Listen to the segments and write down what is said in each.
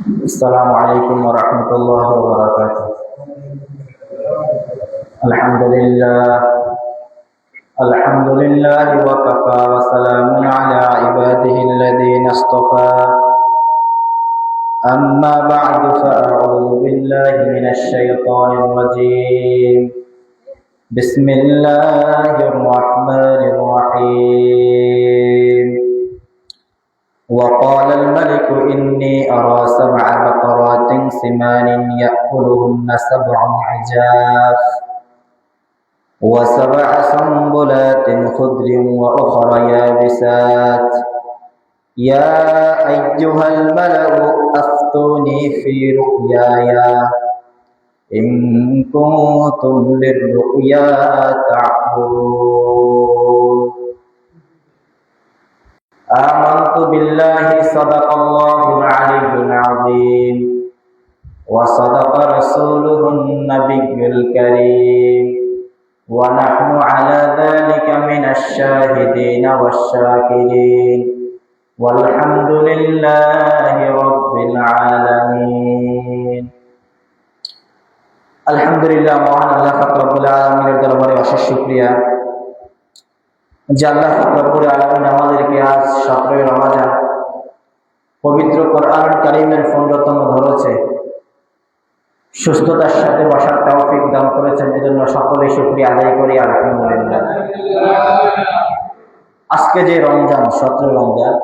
السلام عليكم ورحمة الله وبركاته. الحمد لله الحمد لله وكفى وسلام على عباده الذين اصطفى. أما بعد فأعوذ بالله من الشيطان الرجيم. بسم الله الرحمن الرحيم. وقال الملك إني أرى 7 بقرات سمان يأكلهن 7 عجاف و7 سنبلات خضر وأخر يابسات يا أيها الملأ أفتوني في رؤياي إن كنتم للرؤيا تعبرون. آمنت بالله صدق الله العلي العظيم وصدق رسوله النبي الكريم ونحن على ذلك من الشاهدين والشاكرين والحمد لله رب العالمين. الحمد لله মহান আল্লাহ পাক রব্বুল আলামিনের দরবারে অশেষ শুকরিয়া যে আল্লাহ পাক রব্বুল আলামিন আমাদেরকে আজ 17 রমজান পবিত্র কোরআনুল কারীমের 15তম ধরেছে সুস্থতার সাথে বসার তৌফিক দান করেছেন, এজন্য সকলেই শুকরিয়া আদায় করি আলহামদুলিল্লাহ। আজকে যে রমজান 17 রমজান,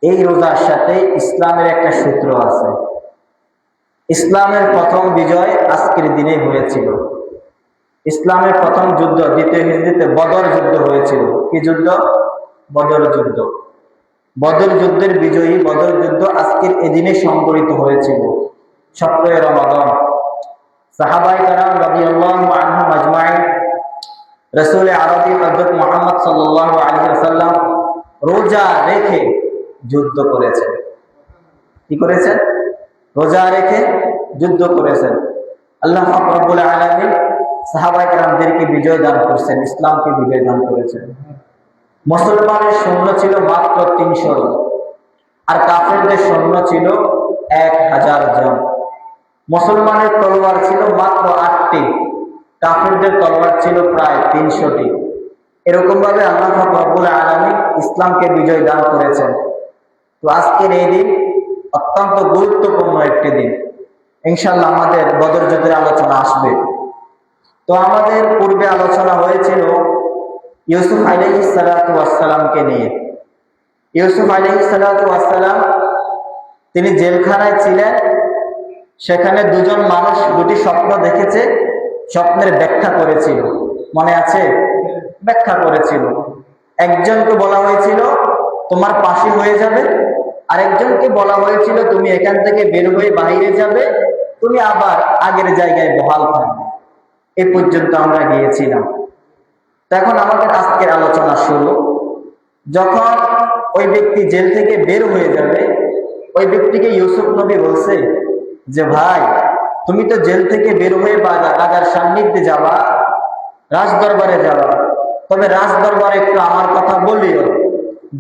এই রোজার সাথে ইসলামের একটা সূত্র আছে। ইসলামের প্রথম বিজয় আজকের দিনে হয়েছিল। ইসলামের প্রথম যুদ্ধ দ্বিতীয় হিজরিতে বদর যুদ্ধ হয়েছিল। কি যুদ্ধ? বদর যুদ্ধ। বদর যুদ্ধের বিজয়ী বদর যুদ্ধ আজকের এদিনে সংঘটিত হয়েছিল 17 রমজান। সাহাবায়ে কেরাম রাদিয়াল্লাহু আনহুম আজমাইন রাসূল আরবি হযরত মুহাম্মদ সাল্লাল্লাহু আলাইহি ওয়াসাল্লাম রোজা রেখে যুদ্ধ করেছেন। কি করেছেন? রোজা রেখে যুদ্ধ করেছেন। আল্লাহ পাক রব্বুল আলামিন সাহাবায়ে কেরামদেরকে বিজয় দান করেছেন, ইসলামকে বিজয় দান করেছেন। মুসলমানের সৈন্য ছিল মাত্র 300 জন, আর কাফেরদের সৈন্য ছিল 1000 জন। মুসলমানের তলোয়ার ছিল মাত্র 8টি, কাফেরদের তলোয়ার ছিল প্রায় 300টি। এরকম ভাবে আল্লাহ পাক রব্বুল আলামিন ইসলামকে বিজয় দান করেছেন। তো আজকের এই দিন অত্যন্ত গুরুত্বপূর্ণ একটি দিন। ইনশাআল্লাহ আমাদের বদর যুদ্ধের আলোচনা আসবে। তো আমাদের পূর্বে আলোচনা হয়েছিল ইউসুফ আলাইহিস সালাতু ওয়াস সালামকে নিয়ে। ইউসুফ আলাইহিস সালাতু ওয়াস সালাম তিনি জেলখানায় ছিলেন। সেখানে দুজন মানুষ দুটি স্বপ্ন দেখেছে, স্বপ্নের ব্যাখ্যা করেছিল। মনে আছে? ব্যাখ্যা করেছিল। একজনকে বলা হয়েছিল তোমার ফাঁসি হয়ে যাবে, আরেকজনকে বলা হয়েছিল তুমি এখান থেকে বের হয়ে বাইরে যাবে, তুমি আবার আগের জায়গায় বহাল থাকবে। এই পর্যন্ত আমরা গিয়েছিলাম। এখন আমাদের আজকের আলোচনা শুরু। যখন ওই ব্যক্তি জেল থেকে বের হয়ে যাবে, ওই ব্যক্তিকে ইউসুফ নবী বলছে যে ভাই, তুমি তো জেল থেকে বের হয়ে রাজার সান্নিধ্যে যাবা, রাজ দরবারে যাবা, তবে রাজ দরবারে একটু আমার কথা বলিও।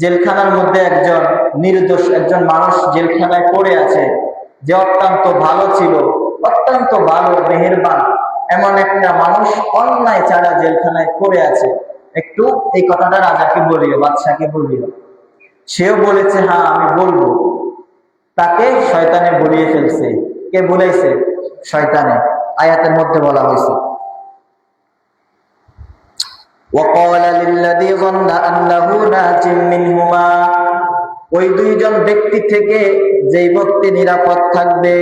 জেলখানার মধ্যে একজন নির্দোষ একজন মানুষ জেলখানায় পড়ে আছে, যে অত্যন্ত ভালো ছিল, অত্যন্ত ভালো মেহেরবান এমন একটা মানুষ অন্যায় ছাড়া জেলখানায় পড়ে আছে, একটু এই কথাটা রাজাকে বলিও, বাদশাকে বলিও। সেও বলেছে হ্যাঁ আমি বলবো। তাকে শয়তানে বলিয়ে ফেলছে। কে বলেছে? শয়তানে। আয়াতের মধ্যে বলা হয়েছে وَقَالَ لِلَّذِي ظَنَّ أَنَّهُ نَاجٍ مِّنْهُمَا, ওই দুইজন ব্যক্তি থেকে যেই ব্যক্তি নিরাপদ থাকবে,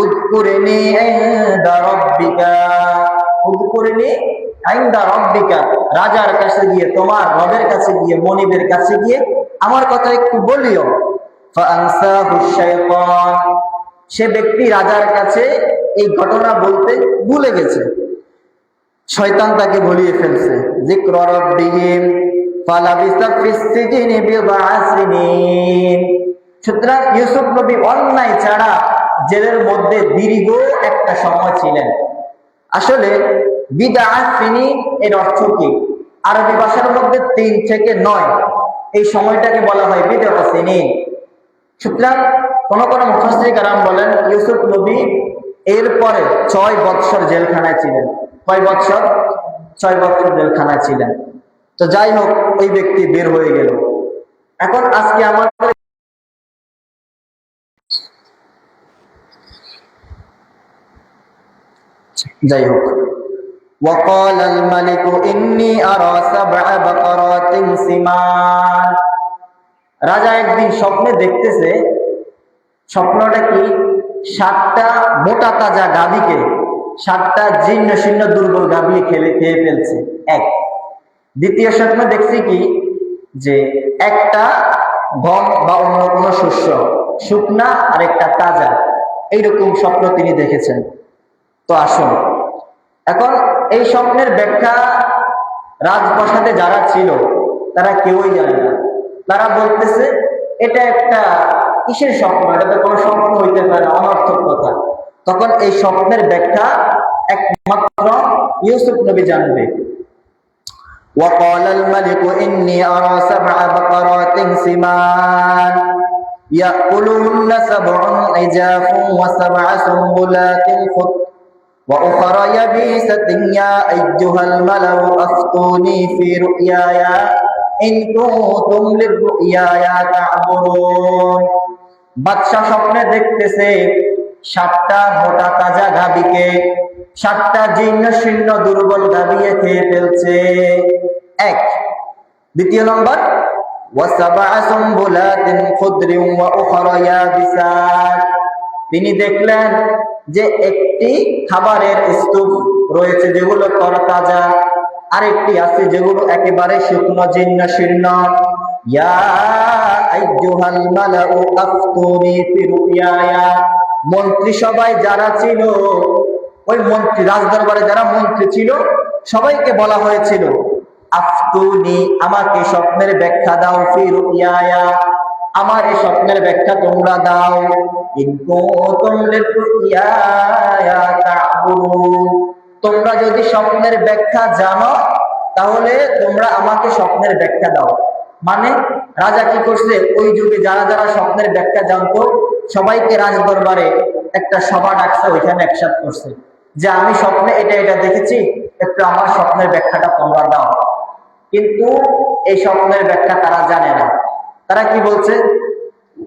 উযকুরনি ইনদা রাব্বিকা, উযকুরনি ইনদা রাব্বিকা, রাজার কাছে গিয়ে, তোমার রবের কাছে গিয়ে, মনিবের কাছে গিয়ে আমার কথা একটু বলিও। ফাআনসাহু শাইতান, সে ব্যক্তি রাজার কাছে এই ঘটনা বলতে ভুলে গেছে, শয়তান তাকে ভুলিয়ে ফেলছে। যিকরা রাব্বিহিম ফালাবিসা ফিস সিজনি বিদআ সিনিন। সুতরাং ইউসুফ নবী অন্যায় ছাড়া জেলের মধ্যে দীর্ঘ একটা সময় ছিলেন। আসলে বিদআ সিনিন এর অর্থ কি? আরবি ভাষার মধ্যে 3 থেকে 9 এই সময়টাকে বলা হয় বিদআ সিনিন। সুতরাং কোন মুফাসসির কেরাম বলেন ইউসুফ নবী এরপরে 6 বৎসর জেলখানায় ছিলেন। কয় বৎসর? 6 বৎসর জেলখানায় ছিলেন। তো যাই হোক, ওই ব্যক্তি বের হয়ে গেল। এখন আজকে আমাদের যাই হোক, وقال الملك إني أرى 7 بقرات سمان। রাজা একদিন স্বপ্নে দেখতেছে, স্বপ্নটা কি, 7টা মোটা তাজা গাভীকে, 7টা জীর্ণ শীর্ণ দুর্বল গাভী খেয়ে ফেলছে। এক। দ্বিতীয় স্বপ্নে দেখছি কি, যে একটা গম বা অন্য কোনো শস্য শুকনা আর একটা তাজা, এইরকম স্বপ্ন তিনি দেখেছেন। তো আসুন, এখন এই স্বপ্নের ব্যাখ্যা রাজপ্রাসাদে যারা ছিল তারা কেউই জানে না। তারা বলতেছে এটা একটা কিসের স্বপ্ন, এটা তো কোনো স্বপ্ন হইতে পারে, অনর্থক কথা। তখন এই স্বপ্নের ব্যাখ্যা একমাত্র ইউসুফ নবী জানবে। وقال الملك إني أرى 7 بقرات سمان يأكلهن 7 عجاف و7 سنبلات خضر وأخرى يبيسة يا أيها الملأ أفتوني في رؤياي إن كنتم للرؤياي تعبرون। বাদশা স্বপ্নে দেখতেছে 7টা মোটা তাজা গাভীকে 7টা জীর্ণ শীর্ণ দুর্বল গাভী খেয়ে ফেলছে। এক। দ্বিতীয় নম্বর, وسبع سنبلات خضر وأخرى يابسات। তিনি দেখলেন যে একটি খাবারের স্তূপ রয়েছে যেগুলো তরতাজা, আরেকটি আছে যেগুলো একেবারে শুকনো জীর্ণ শীর্ণ। ইয়া আইয়ুহাল মালাউ আফতুনি ফি রুয়ায়া। মন্ত্রী সবাই যারা ছিল, ওই মন্ত্রী রাজদরবারে যারা মন্ত্রী ছিল সবাইকে বলা হয়েছিল আফতুনি, আমাকে স্বপ্নের ব্যাখ্যা দাও, ফি রুয়ায়া, আমার এই স্বপ্নের ব্যাখ্যা তোমরা দাও। ইন কুনতুম লিরুইয়া তা'বুরুন, তোমরা যদি স্বপ্নের ব্যাখ্যা জানো তাহলে তোমরা আমাকে স্বপ্নের ব্যাখ্যা দাও। মানে রাজা কি করছে, ওই যুগে যারা যারা স্বপ্নের ব্যাখ্যা জানতো সবাইকে রাজদরবারে একটা সভা ডাকছে, ওইখানে একসাথে করছে যে আমি স্বপ্নে এটা এটা দেখেছি, একটু আমার স্বপ্নের ব্যাখ্যাটা তোমরা দাও। কিন্তু এই স্বপ্নের ব্যাখ্যা তারা জানে না। তারা কি বলছে,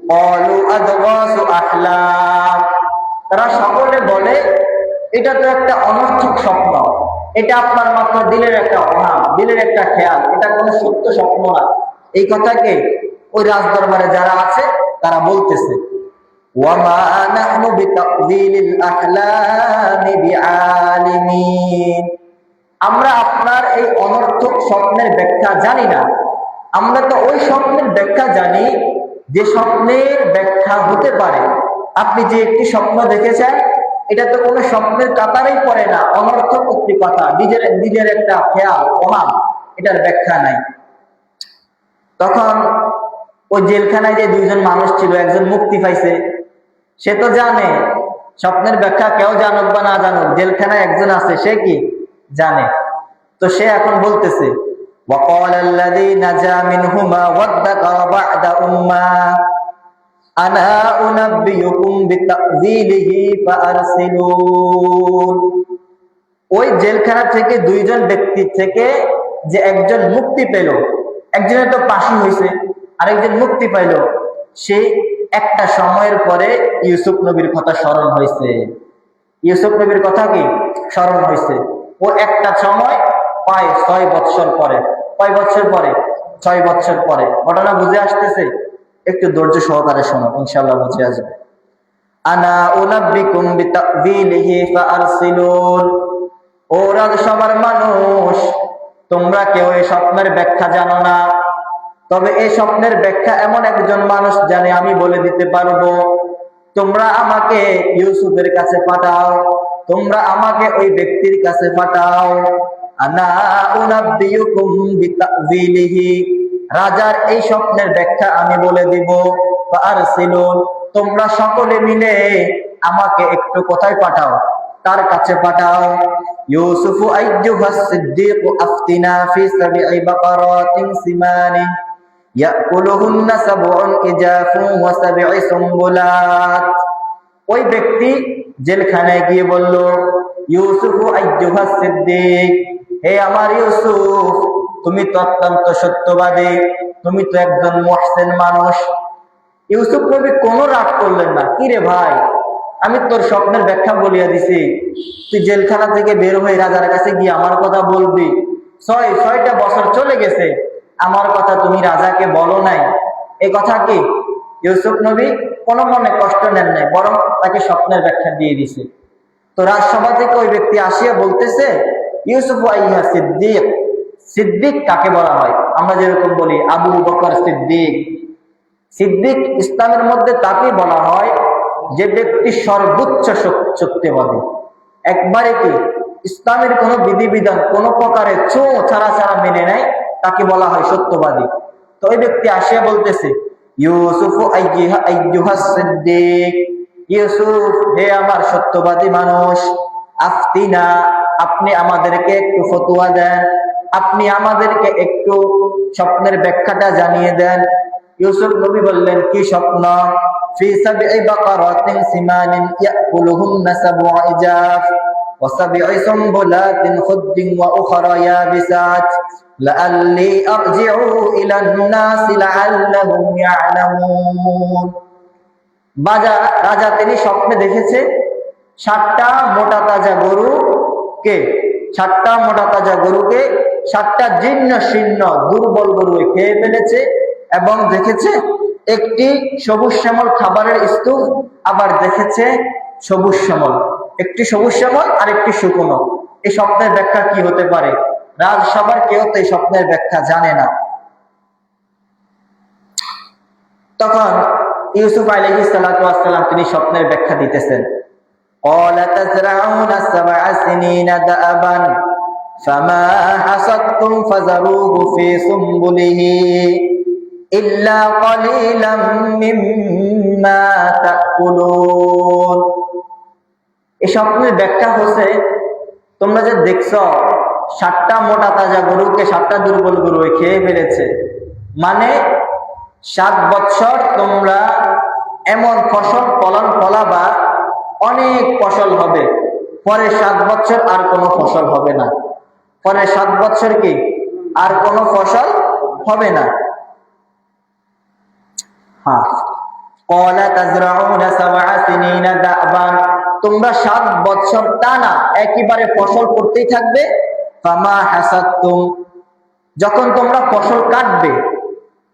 ক্বালু আদগাসু আহলাম, তারা সকলে বলে এটা তো একটা অনর্থক স্বপ্ন, এটা আপনার মাত্র দিলের একটা অভাব, দিলের একটা খেয়াল, এটা কোনো সত্য স্বপ্ন না। এই কথাকে ওই রাজদরবারে যারা আছে তারা বলতেছে। ওয়ামা নাহনু বিতাকযীলিল আহলামি বিআলিমিন, আমরা আপনার এই অনর্থক স্বপ্নের ব্যাখ্যা জানি না। আমরা তো ওই স্বপ্নের ব্যাখ্যা জানি যে স্বপ্নের ব্যাখ্যা হতে পারে। আপনি যে একটি স্বপ্ন দেখেছেন এটা তো কোনো স্বপ্নের কাতারেই পড়ে না, অনর্থক একটি কথা, নিজের একটা খেয়াল ওহাম, এটার ব্যাখ্যা নাই। তখন ওই জেলখানায় যে 2জন মানুষ ছিল, একজন মুক্তি পাইছে, সে তো জানে স্বপ্নের ব্যাখ্যা, কেউ জানুক বা না জানুক, জেলখানায় একজন আছে, সে কি জানে। তো সে এখন বলতেছে وقال الذي نجا منهما وادكر بعد أمة أنا أنبئكم بتأويله فأرسلون। ওই জেলখানা থেকে 2জন ব্যক্তি থেকে যে একজন মুক্তি পেল, একজনের তো ফাঁসি হয়েছে, আরেকজন মুক্তি পাইল, সে একটা সময়ের পরে ইউসুফ নবীর কথা স্মরণ হয়েছে। ইউসুফ নবীর কথা কি স্মরণ হয়েছে। ও একটা সময় প্রায় 6 বৎসর পরে। কয় বছর পরে? 6 বছর পরে। ঘটনা বুঝে আসতেছে? একটু ধৈর্য সহকারে শোনো, ইনশাআল্লাহ বুঝে আসবে। আনা উনাব্বিকুম বিতাওয়িলিহি ফাআরসিলুন। ও রাজসভার মানুষ, তোমরা কেউ এই স্বপ্নের ব্যাখ্যা জানো না, তবে এই স্বপ্নের ব্যাখ্যা এমন একজন মানুষ জানে, আমি বলে দিতে পারবো। তোমরা আমাকে ইউসুফের কাছে পাঠাও, তোমরা আমাকে ওই ব্যক্তির কাছে পাঠাও। আনা উনাব্বিউকুম বিতাওয়িলিহি, রাজার এই স্বপ্নের ব্যাখ্যা আমি বলে দিব। ফাআরসিলুন, তোমরা সকলে মিলে আমাকে একটু কোথায় পাঠাও, তার কাছে পাঠাও। ইউসুফ আইয়ুহাস সিদ্দিক আফতিনা ফি 7 বাকারাতিন সিমানি ইয়াকুলুহুন্না সাবউন ইজাফুন ওয়া সাব'উ সুম্বুলাত। ওই ব্যক্তি জেলখানায় গিয়ে বলল, ইউসুফ আইয়ুহাস সিদ্দিক, হে আমার ইউসুফ, তুমি তো অত্যন্ত সত্যবাদী, তুমি তো একজন মুহসিন মানুষ। ইউসুফ নবী কোনো রাগ করলেন না। কি রে ভাই, আমি তোর স্বপ্নের ব্যাখ্যা বলিয়া দিছি, তুই জেলখানা থেকে বের হয়ে রাজার কাছে গিয়ে আমার কথা বলবি? ছয়টা বছর চলে গেছে, আমার কথা তুমি রাজাকে বলো নাই। এই কথা কি? ইউসুফ নবী কোনো মনে কষ্ট নেন নাই, বরং তাকে স্বপ্নের ব্যাখ্যা দিয়ে দিছে। তো রাজসভা থেকে ওই ব্যক্তি আসিয়া বলতেছে, ইউসুফ আইয়ুহা সিদ্দিক। সিদ্দিক কাকে বলা হয়? আমরা যেরকম বলি আবু বকর সিদ্দিক। সিদ্দিক ইসলামের মধ্যে তাকে বলা হয় যে ব্যক্তি সর্বোচ্চ সত্যবাদী। একবারে কি ইসলামের কোন বিধিবিধান কোন প্রকারে ছাড়া মেনে নেয়, তাকে বলা হয় সত্যবাদী। তো ওই ব্যক্তি আসিয়া বলতেছে, ইউসুফ আইয়ুহাস সিদ্দিক, ইউসুফ হে আমার সত্যবাদী মানুষ, আফতিনা, আপনি আমাদেরকে একটু ফতোয়া দেন, আপনি আমাদেরকে একটু স্বপ্নের ব্যাখ্যাটা জানিয়ে দেন। ইউসুফ নবী বললেন, কি স্বপ্ন? ফি সাব'i বাকারাতিন সিমানিন ইয়াকুলুহুন্না সাব'ু ইজাফ ওয়া সাব'i সুম্বুলাতিন খুদ্দিন ওয়া উখরা ইয়াবিসাত লাআল্লি আরজি'ু ইলান নাসি লাআল্লাহুম ইয়া'লামুন। রাজা তিনি স্বপ্নে দেখেছে 7টা মোটা তাজা গরুকে 7টা জীর্ণ শীর্ণ দুর্বল গরু খেয়ে ফেলেছে, এবং দেখেছে একটি সবুজ শ্যামল খাবারের স্তূপ, আবার দেখেছে একটি সবুজ শ্যামল আর একটি শুকনো। এই স্বপ্নের ব্যাখ্যা কি হতে পারে? রাজসভার কেউ তো এই স্বপ্নের ব্যাখ্যা জানে না। তখন ইউসুফ আলাইহিস সালাতু ওয়াস সালাম তিনি স্বপ্নের ব্যাখ্যা দিতেছেন। ক্বালা তাজরাউনা সাব'a সিনিনা দা'াবান ফামা হাসাদতুম ফাযারুহু ফি সুম্বুলিহি ইল্লা ক্বালিলাম মিম্মা তাকুলুন। এই স্বপ্নের ব্যাখ্যা হচ্ছে, তোমরা যে দেখছো 7টা মোটা তাজা গরুকে 7টা দুর্বল গরু খেয়ে ফেলেছে, মানে 7 বছর তোমরা এমন ফলাবা, অনেক ফসল হবে, পরে 7 বছর আর কোনো ফসল হবে না, পরে 7 বছর কি আর কোনো ফসল হবে না। ক্বালা তাজরাউনা সাব'a সিনিনা দা'বান, তোমরা 7 বছর টানা একেবারে ফসল করতেই থাকবে। ফামা হাসাদতুম, যখন তোমরা ফসল কাটবে,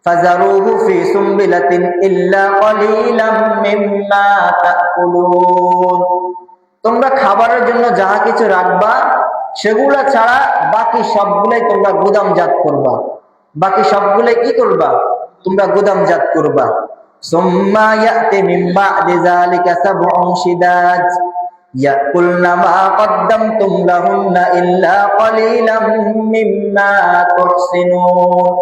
ফাযারুহু ফি সুম্বিলাতিন ইল্লা ক্বালিলাম মিম্মা তাকুলুন, তোমরা খাবারের জন্য যাহা কিছু রাখবা সেগুলা ছাড়া বাকি সবগুলাই তোমরা গুদামজাত করবা। বাকি সবগুলাই কি করবা? তোমরা গুদামজাত করবা। সুম্মা ইয়াতি মিন বা'দি যালিকা সাব'উন শিদাদ ইয়াকুলনা মা কদ্দামতুম লাহুন্না ইল্লা ক্বালিলাম মিম্মা তুহসিনুন।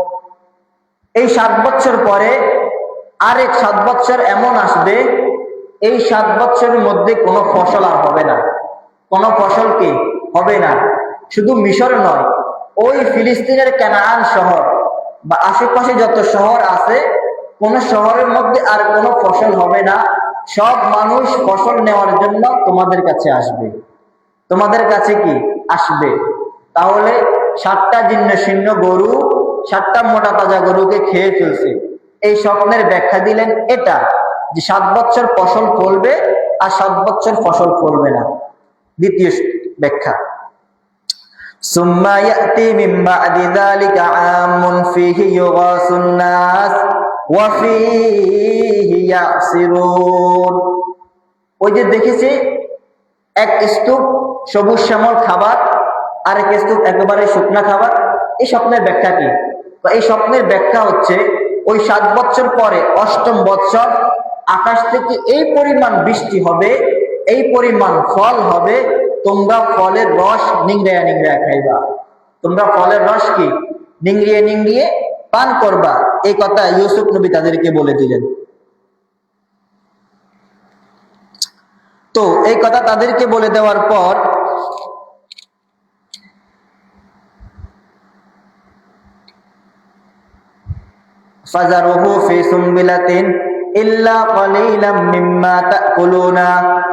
এই 7 বছর পরে আরেক 7 বছর এমন আসবে, এই 7 বছরের মধ্যে কোনো ফসল আর হবে না। কোনো ফসল কি হবে না? শুধু মিশর নয়, ওই ফিলিস্তিনের কানান শহর বা আশেপাশে যত শহর আছে, কোন শহরের মধ্যে আর কোনো ফসল হবে না। সব মানুষ ফসল নেওয়ার জন্য তোমাদের কাছে আসবে। তোমাদের কাছে কি আসবে? তাহলে 7টা জীর্ণ শীর্ণ গরু 7টা মোটা তাজা গরুকে খেয়ে ফেলছে। এই স্বপ্নের ব্যাখ্যা দিলেন এটা, যে 7 বছর ফসল ফলবে আর 7 বছর ফসল ফলবে না। দ্বিতীয় ব্যাখ্যা, সুম্মা ইয়াতি মিন বা'দি যালিকা আমুন ফীহি ইউগাসুন নাস ওয়া ফীহি ইয়াসিরুন। ওই যে দেখেছি এক স্তূপ সবুজ শ্যামল খাবার, আরেক স্তূপ একেবারে শুকনা খাবার। এই স্বপ্নের ব্যাখ্যা কি? তো এই স্বপ্নের ব্যাখ্যা হচ্ছে, ওই 7 বছর পরে 8ম বছর আকাশ থেকে এই পরিমাণ বৃষ্টি হবে, এই পরিমাণ ফল হবে, তোমরা ফলের রস নিংড়াইয়া নিংড়াইয়া খাইবা। তোমরা ফলের রস কি নিংড়িয়ে নিংড়িয়ে পান করবা। এই কথা ইউসুফ নবী তাদেরকে বলে দিলেন। তো এই কথা তাদেরকে বলে দেওয়ার পর ফাযারুহু ফি সুমবিলাতিন ইল্লা কালিলাম মিম্মা তাকুলুনা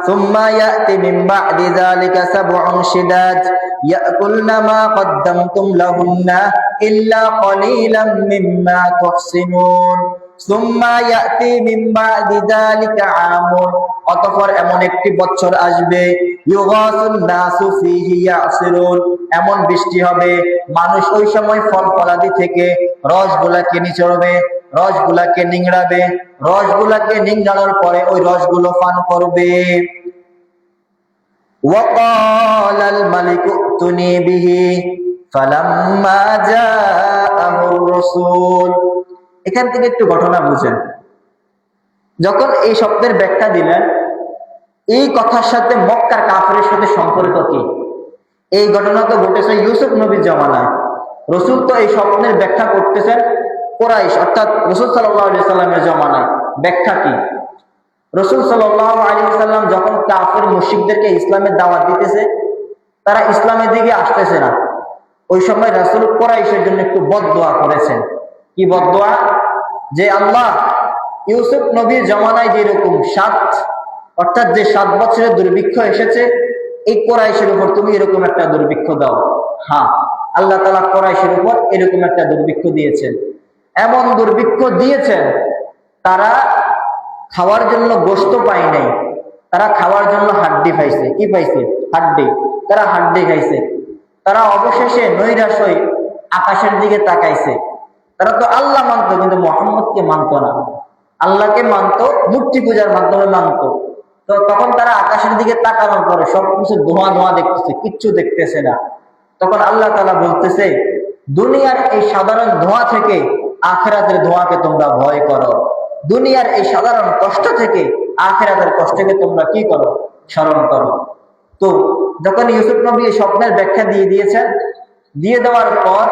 সুম্মা ইয়াতি মিন বা'দি যালিকা সাব'উন শিদাদ ইয়াকুলনা মা কদ্দামতুম লাহুন্না ইল্লা কালিলাম মিম্মা তুহসিনুন সুম্মা ইয়াতি মিন বা'দি যালিকা আমুন, অতঃপর এমন একটি বছর আসবে ইউগাসুন নাসু ফীহি ইয়াসিরুন, এমন বৃষ্টি হবে মানুষ ওই সময় ফল ফলাদি থেকে রসগুলাকে নিচড়বে, রসগুলাকে নিংড়াবে, রসগুলাকে নিংড়ানোর পরে ওই রসগুলো পান করবে। ওয়াকালাল মালিকু তুনি বিহি ফালাম্মা জাআহুর রাসূল। এখান থেকে একটু ঘটনা বুঝেন। যখন এই শব্দের ব্যাখ্যা দিলেন, এই কথার সাথে মক্কার কাফেরের সাথে সম্পর্ক কি? এই ঘটনা তো ঘটেছে ইউসুফ নবীর জামানায়। রসুল তো এই স্বপ্নের ব্যাখ্যা করতেছেন কুরাইশ অর্থাৎ রসুল সাল্লাল্লাহু আলাইহি সাল্লামের জামানায়। ব্যাখ্যা কি? রসুল সাল্লাল্লাহু আলাইহি সাল্লাম যখন কাফের মুশরিকদেরকে ইসলামের দাওয়াত দিতেছে, তারা ইসলামের দিকে আসতেছে না, ওই সময় রাসূল কুরাইশের জন্য একটু বদদোয়া করেছেন। কি বদদোয়া? যে আল্লাহ, ইউসুফ নবীর জামানায় যেরকম 7 বছরের দুর্ভিক্ষ এসেছে, এই কুরাইশের উপর তুমি এরকম একটা দুর্ভিক্ষ দাও। হ্যাঁ, আল্লাহ তাআলা কুরাইশের উপর এরকম একটা দুর্ভিক্ষ দিয়েছেন। এমন দুর্ভিক্ষ দিয়েছেন, তারা খাওয়ার জন্য গোশত পায় নাই, তারা খাওয়ার জন্য হাড্ডি পাইছে। কি পাইছে? হাড্ডি। তারা হাড্ডি খাইছে। তারা অবশেষে নৈরাশ হয়ে আকাশের দিকে তাকাইছে। তারা তো আল্লাহ মানতো, কিন্তু মুহাম্মদকে মানতো না। আল্লাহকে মানতো, মূর্তি পূজার মাধ্যমে মানতো। তো তখন তারা আকাশের দিকে তাকানোর পরে সবকিছু ধোঁয়া ধোঁয়া দেখতেছে, কিচ্ছু দেখতেছে না। তখন আল্লাহ তাআলা বলতেছে, দুনিয়ার এই সাধারণ ধোঁয়া থেকে আখিরাতের ধোঁয়াকে তোমরা ভয় করো। দুনিয়ার এই সাধারণ কষ্ট থেকে আখিরাতের কষ্টকে তোমরা কি করো? স্মরণ করো। তো যখন ইউসুফ নবী এই স্বপ্নের ব্যাখ্যা দিয়ে দিয়েছেন, দিয়ে দেওয়ার পর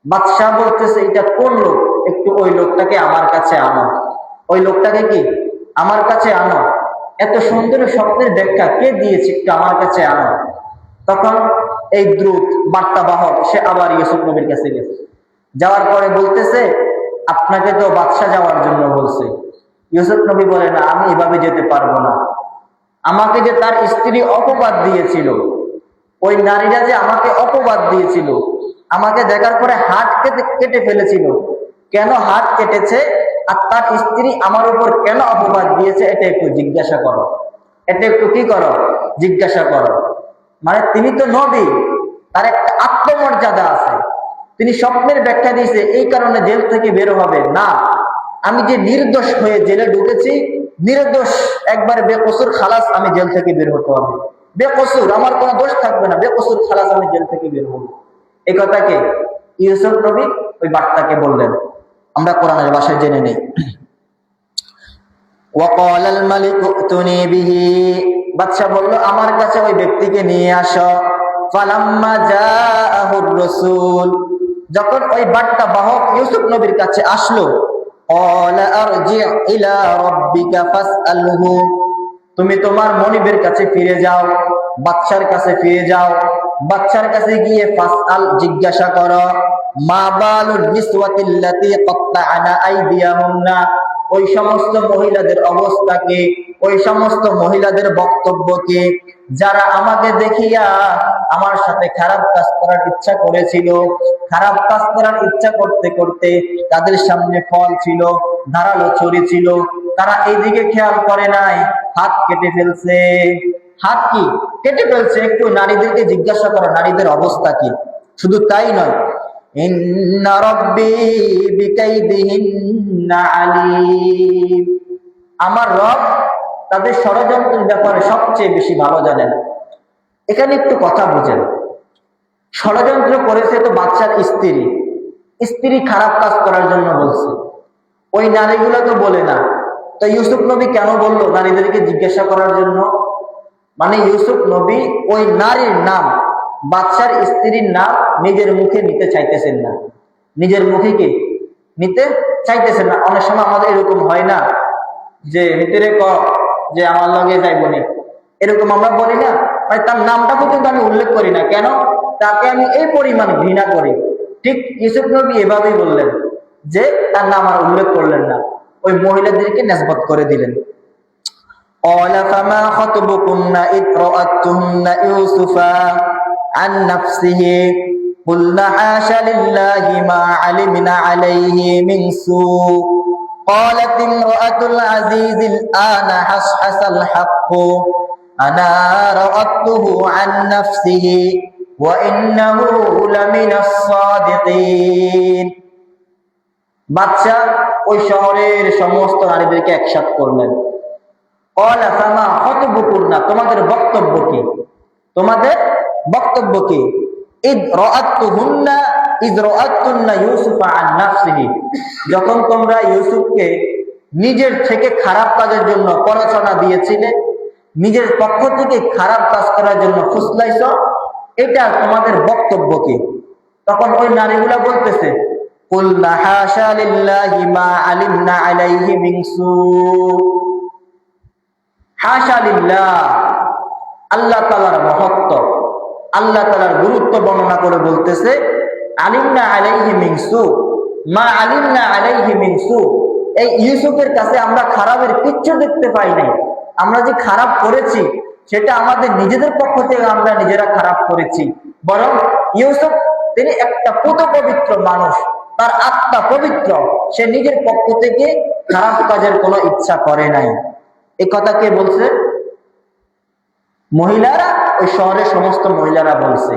বাদশাহ বলতেছে, এটা কোন লোক? একটু ওই লোকটাকে আমার কাছে আনো। ওই লোকটাকে কি আমার কাছে আনো। এত সুন্দর স্বপ্নের ব্যাখ্যা কে দিয়েছে? একটু আমার কাছে আনো। তখন এই দ্রুত বার্তাবাহক সে আবার ইউসুফ নবীর কাছে গেছে। যাওয়ার পরে বলতেছে, আপনাকে তো বাদশাহ যাওয়ার জন্য বলছে। ইউসুফ নবী বলে, না, আমি এভাবে যেতে পারবো না। আমাকে যে তার স্ত্রী অপবাদ দিয়েছিল, ওই নারীরা যে আমাকে অপবাদ দিয়েছিল, আমাকে দেখার পরে হাত কেটে ফেলেছিল, কেন হাত কেটেছে আর তার স্ত্রী আমার উপর কেন অপবাদ দিয়েছে, এটা একটু জিজ্ঞাসা করো। এটা একটু কি করো? জিজ্ঞাসা করো। মানে তিনি তো নবী, তার একটা আত্মমর্যাদা আছে। তিনি স্বপ্নের ব্যাখ্যা দিয়েছে এই কারণে জেল থেকে বের হবে না। আমি যে নির্দোষ হয়ে জেলে ঢুকেছি, নির্দোষ একবারে বেকসুর খালাস, আমি জেল থেকে বের হতে হবে। বেকসুর, আমার কোনো দোষ থাকবে না, বেকসুর খালাস, আমি জেল থেকে বের হব। এই কথাকে ইউসুফ নবী ওই বার্তাকে বললেন। আমরা কোরআনের ভাষায় জেনে নেই। ওয়াকালাল মালিকু তুনি বিহি, বাদশা বলল, আমার কাছে ওই ব্যক্তিকে নিয়ে আসো। ফালাম্মা জাআহুর রাসূল, যখন ওই বার্তা বাহক ইউসুফ নবীর কাছে আসলো, ক্বালা আরজি ইলা রাব্বিকা ফাসআলহু, তুমি তোমার মনিবের কাছে ফিরে যাও, বাদশার কাছে ফিরে যাও। বাদশার কাছে গিয়ে ফাসআল, জিজ্ঞাসা করো, মা বালুন নিসওয়াতিল্লাতী ক্বাত্তা'না আইদিয়াহুন্না, ওই সমস্ত মহিলাদের অবস্থাকে, ওই সমস্ত মহিলাদের বক্তব্যকে, যারা আমাকে দেখিয়া আমার সাথে খারাপ কাজ করার ইচ্ছা করেছিল। খারাপ কাজ করার ইচ্ছা করতে করতে তাদের সামনে ফল ছিল, ধারালো ছুরি ছিল, তারা এইদিকে খেয়াল করে নাই, হাত কেটে ফেলছে। হাত কি কেটে ফেলছে? একটু নারীদেরকে জিজ্ঞাসা করো, নারীদের অবস্থা কি। শুধু তাই নয়, ইন্না রাব্বী বিকাইদিহিন্না আলীম, আমার রব তাদের ষড়যন্ত্রের ব্যাপারে সবচেয়ে বেশি ভালো জানেন। এখানে একটু কথা বুঝেন। ষড়যন্ত্র করেছে তো বাদশার স্ত্রী, স্ত্রী খারাপ কাজ করার জন্য বলছে, ওই নারীগুলো তো বলে না। তো ইউসুফ নবী কেন বললো নারীদেরকে জিজ্ঞাসা করার জন্য? মানে ইউসুফ নবী ওই নারীর নাম, বাদশার স্ত্রীর নাম নিজের মুখে নিতে চাইতেছেন না। নিজের মুখে কি নিতে চাইতেছেন না। অনেক সময় আমাদের এরকম হয় না যে ভিতরে যে আমার লগে যাইবনি, এরকম আমরা বলি না। মানে তার নামটা পর্যন্ত আমি উল্লেখ করি না, কেন? তাকে আমি এই পরিমাণ ঘৃণা করি। ঠিক ইউসুফ নবী এভাবেই বললেন, যে তার নাম আর উল্লেখ করলেন না, ওই মহিলাদেরকে নিসবত করে দিলেন। قال فما خطبكن إذ رأتن يوسف عن نفسه قلنا حاش لله ما علمنا عليه من سوء قالت امرأة العزيز الآن حصحص الحق أنا رأته عن نفسه وإنه لمن الصادقين। বাদশা ওই শহরের সমস্ত নারীদেরকে একসাথে করলেন। قال فما خطبكن, তোমাদের বক্তব্য কি, তোমাদের বক্তব্য কি? إذ رأتن يوسف عن نفسه, যখন তোমরা ইউসুফকে নিজের থেকে খারাপ কাজের জন্য প্ররোচনা দিয়েছিলে, নিজের পক্ষ থেকে খারাপ কাজ করার জন্য ফুসলাইছ, এটা তোমাদের বক্তব্য কি? তখন ওই নারীগুলা বলতেছে কুলনা হাশা লিল্লাহি মা আলিমনা আলাইহি মিন সু, হাশা লিল্লাহ, আল্লাহ তাআলার মহত্ব, আল্লাহ তাআলার গুরুত্ব বর্ণনা করে বলতেছে আলিমনা আলাইহি মিন সু, মা আলিমনা আলাইহি মিন সু, এই ইউসুফের কাছে আমরা খারাপের কিচ্ছু দেখতে পাই নাই। আমরা যে খারাপ করেছি সেটা আমাদের নিজেদের পক্ষ থেকে আমরা নিজেরা খারাপ করেছি, বরং ইউসুফ তিনি একটা পুত পবিত্র মানুষ, তার আত্মা পবিত্র, সে নিজের পক্ষ থেকে খারাপ কাজের কোনো ইচ্ছা করে নাই। এই কথা কে বলছে? মহিলারা, ওই শহরের সমস্ত মহিলারা বলছে।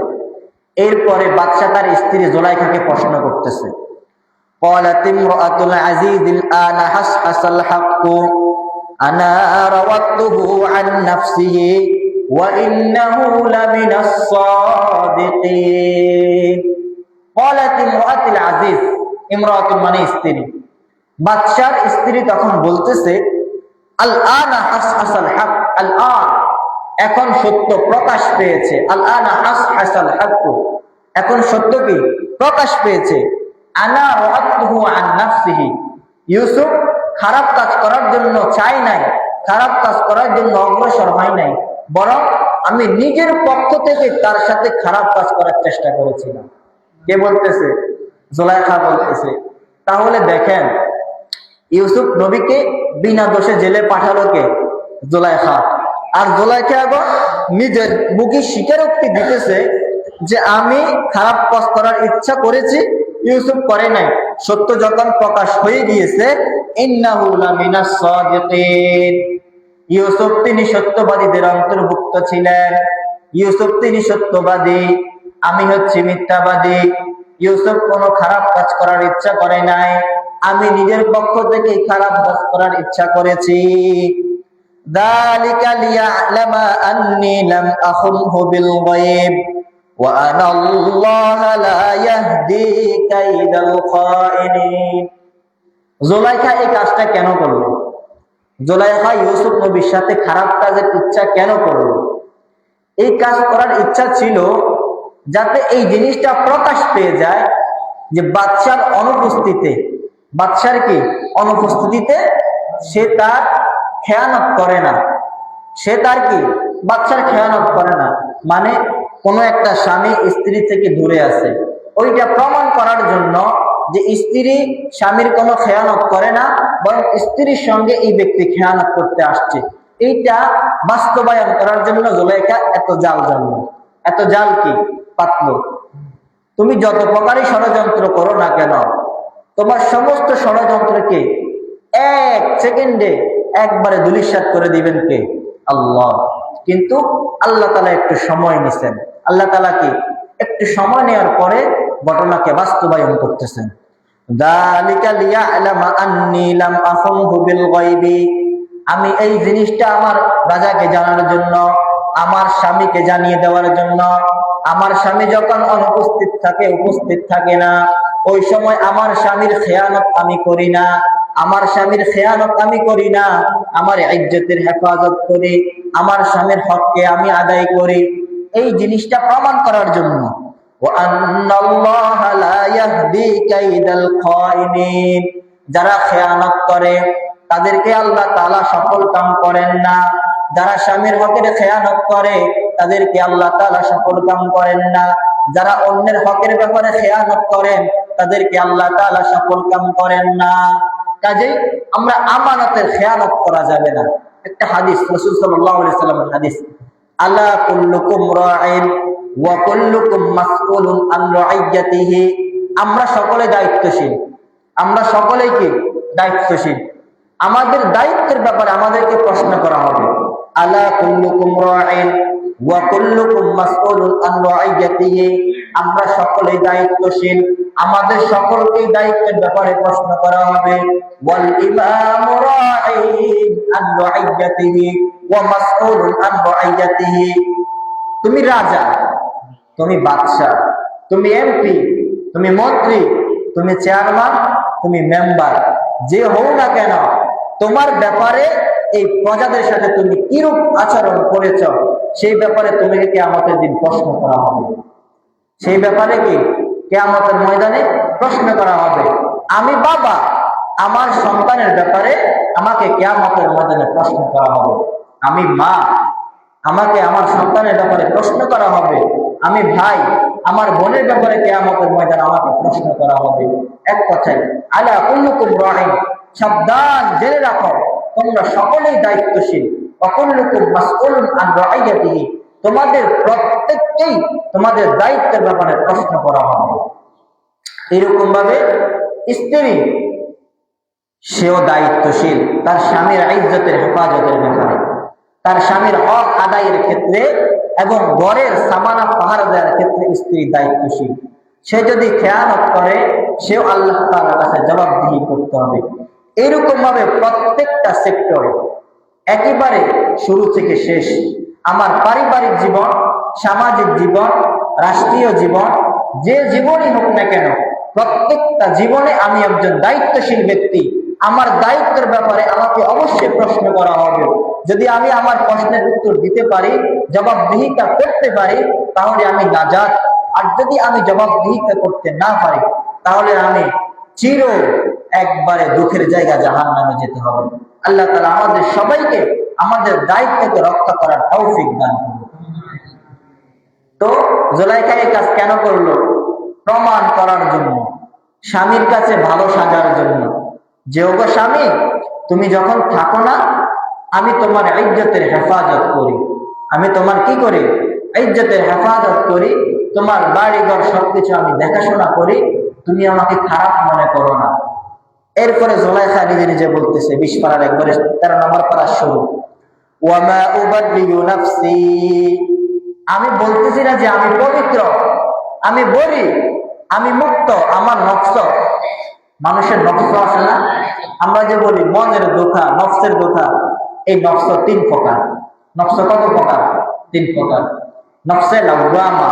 এরপরে বাদশা তার স্ত্রী জুলাইখাকে প্রশ্ন করতেছে, قالت امرأة العزيز الآن حصحص الحق أنا راودته عن نفسه وإنه لمن الصادقين। قالت امرأة العزيز, امرأة মানে স্ত্রী, বাদশার স্ত্রী তখন বলতেছে আল-আনা হাসহাসাল হক, আল-আন, এখন সত্য প্রকাশ পেয়েছে, আল-আনা হাসহাসাল হক, এখন সত্য কি প্রকাশ পেয়েছে। আনা রাআতুহু আন নাফসিহি, ইউসুফ খারাপ কাজ করার জন্য চাই নাই, খারাপ কাজ করার জন্য অগ্রসর হয় নাই, বরং আমি নিজের পক্ষ থেকে তার সাথে খারাপ কাজ করার চেষ্টা করেছিলাম। কে বলতেছে? জুলাইখা বলতেছে। তাহলে দেখেন, ইউসুফ নবীকে বিনা দোষে জেলে পাঠালো কে? জুলাইখা। আর জুলাইখা আবার নিজের মুখে স্বীকারোক্তি দিতেছে যে আমি খারাপ কাজ করার ইচ্ছা করেছি, ইউসুফ করে নাই। সত্য যখন প্রকাশ হয়ে গিয়েছে, ইন্নাহু লামিনাস সাদিকিন, ইউসুফ তিনি সত্যবাদীদের অন্তর্ভুক্ত ছিলেন। ইউসুফ তিনি সত্যবাদী, আমি হচ্ছি মিথ্যাবাদী। ইউসুফ কোনো খারাপ কাজ করার ইচ্ছা করে নাই, আমি নিজের পক্ষ থেকে খারাপ কাজ করার ইচ্ছা করেছি। যালিকা লিয়া'লামা আন্নী লাম আখুনহু বিল গায়ব ওয়া আনা আল্লাহু লা ইয়াহদি কাইদাল খাইনিন। জুলাইখা এই কাজটা কেন করলো? জুলাইখা ইউসুফ নবীর সাথে খারাপ কাজের ইচ্ছা কেন করলো? এই কাজ করার ইচ্ছা ছিল যাতে এই জিনিসটা প্রকাশ পেয়ে যায় যে বাদশার অনুপস্থিতিতে, বাদশার কি অনুপস্থিতিতে সে তার খেয়ানত করে না, সে তার কি বাদশার খেয়ানত করে না, মানে কোনো একটা স্বামী স্ত্রী থেকে দূরে আছে, ওইটা প্রমাণ করার জন্য যে স্ত্রী স্বামীর কোনো খেয়ানত করে না, বরং স্ত্রীর সঙ্গে এই ব্যক্তি খেয়ানত করতে আসছে, এইটা বাস্তবায়ন করার জন্য জুলাইখা এত জাল জানলো। এত জাল কি পাতলো। তুমি যত প্রকারই ষড়যন্ত্র করো না কেন, তোমার সমস্ত ষড়যন্ত্রকে এক সেকেন্ডে একবারে ধূলিসাৎ করে দিবেন কে? আল্লাহ। কিন্তু আল্লাহ তাআলা একটু সময় নিছেন, আল্লাহ তাআলা কি একটু সময় নেওয়ার পরে ঘটনাকে বাস্তবায়ন করতেছেন। যালিকা লিয়া'লামা আন্নী লাম আখুনহু বিল গায়বি, আমি এই জিনিসটা আমার রাজাকে জানানোর জন্য, আমার স্বামীকে জানিয়ে দেওয়ার জন্য। আমার স্বামী যখন অনুপস্থিত থাকে, উপস্থিত থাকে না, ওই সময় আমার স্বামীর খেয়ানত আমি করি না, আমার স্বামীর খেয়ানত আমি করি না, আমার ইজ্জতের হেফাজত করি, আমার স্বামীর হককে আমি আদায় করি, এই জিনিসটা প্রমাণ করার জন্য। ওয়া আন্নাল্লাহা লা ইয়াহদি কাইদাল খাইনিন, যারা খেয়ানত করে তাদেরকে আল্লাহ তাআলা সফল কাম করেন না, যারা স্বামীর হকের খেয়ানত করে তাদেরকে আল্লাহ তাআলা সফল কাম করেন না, যারা অন্যের হকের ব্যাপারে খেয়ানত করেন তাদেরকে আল্লাহ তাআলা সফল কাম করেন না। কাজেই আমরা আমানতের খেয়ানত করা যাবে না। একটা হাদিস, রাসূল সাল্লাল্লাহু আলাইহি সাল্লামের হাদিস, আলা কুল্লুকুম রাঈন ওয়া কুল্লুকুম মাসউলুন আন রাইয়াতিহি। আমরা সকলে দায়িত্বশীল, আমরা সকলেই কি দায়িত্বশীল। আমাদের দায়িত্বের ব্যাপারে আমাদেরকে প্রশ্ন করা হবে। আলা কুল্লুকুম রাঈন ওয়া কুল্লুকুম মাসউলুন আন রাইয়াতিহি। আমরা সকলেই দায়িত্বশীল, আমাদের সকলকেই দায়িত্বের ব্যাপারে প্রশ্ন করা হবে। ওয়াল ইমামু রাঈন আন রাইয়াতিহি ওয়া মাসউলুন আন রাইয়াতিহি। তুমি রাজা, তুমি বাদশা, তুমি এমপি, তুমি মন্ত্রী, তুমি চেয়ারম্যান, তুমি মেম্বার, যে হও না কেন, তোমার ব্যাপারে এই প্রজাদের সাথে তুমি কিরূপ আচরণ করেছ সেই ব্যাপারে তোমাকে কিয়ামতের দিন প্রশ্ন করা হবে। সেই ব্যাপারে কি কিয়ামতের ময়দানে প্রশ্ন করা হবে। আমি বাবা, আমার সন্তানের ব্যাপারে আমাকে কিয়ামতের ময়দানে প্রশ্ন করা হবে। আমি মা, আমাকে আমার সন্তানের ব্যাপারে প্রশ্ন করা হবে। আমি ভাই, আমার বোনের ব্যাপারে কিয়ামতের ময়দানে আমাকে প্রশ্ন করা হবে। এক কথায় আলা কুল্লুকুম রাঈন, সাবধান, জেনে রাখো তোমরা সকলেই দায়িত্বশীল। ওয়া কুল্লুকুম মাসউলুন আন রাইয়াতিহি, তোমাদের প্রত্যেককেই তোমাদের দায়িত্বের ব্যাপারে প্রশ্ন করা হবে। এরকম ভাবে স্ত্রী, সেও দায়িত্বশীল তার স্বামীর ইজ্জতের হেফাজতের ব্যাপারে, তার স্বামীর হক আদায়ের ক্ষেত্রে এবং ঘরের সামানা পাহারা দেওয়ার ক্ষেত্রে স্ত্রী দায়িত্বশীল। সে যদি খেয়ানত করে সেও আল্লাহ তাআলার কাছে জবাবদিহি করতে হবে। এরকম ভাবে প্রত্যেকটা সেক্টরে একেবারে শুরু থেকে শেষ, আমার পারিবারিক জীবন, সামাজিক জীবন, রাষ্ট্রীয় জীবন, যে জীবনই হোক না কেন, প্রত্যেকটা জীবনে আমি একজন দায়িত্বশীল ব্যক্তি। আমার দায়িত্বের ব্যাপারে আমাকে অবশ্যই প্রশ্ন করা হবে। যদি আমি আমার প্রশ্নের উত্তর দিতে পারি, জবাবদিহিতা করতে পারি, তাহলে আমি নাজাত। আর যদি আমি জবাবদিহিতা করতে না পারি, তাহলে আমি চির একবারে দুঃখের জায়গা জাহান্নামে যেতে হবে। আল্লাহ তাআলা আমাদের সবাইকে আমাদের দায়িত্বকে রক্ষা করার তৌফিক দান করুন। তো জুলাইখা এই কাজ কেন করলো? প্রমাণ করার জন্য, স্বামীর কাছে ভালো সাজার জন্য, যে ওগো স্বামী, তুমি যখন থাকো না, আমি তোমার ইজ্জতের হেফাজত করি। আমি তোমার কি করি? ইজ্জতের হেফাজত করি। তোমার বাড়ি ঘর সবকিছু আমি দেখাশোনা করি, তুমি আমাকে খারাপ মনে করো না। এরপরে জুলাইখা নিজে নিজে বলতেছে, 20 পারার একবারে 13 নম্বর পারা শুরু, ওয়ামা উবাররিউ নাফসি। আমি বলতেছি না যে আমি পবিত্র, আমি বলি আমি মুক্ত। আমার নফস, মানুষের নফস আছে না, আমরা যে বলি মনের ধোঁকা, নফসের ধোঁকা, এই নফস 3 প্রকার। নফস কত প্রকার? 3 প্রকার। নফসে লাওয়ামা,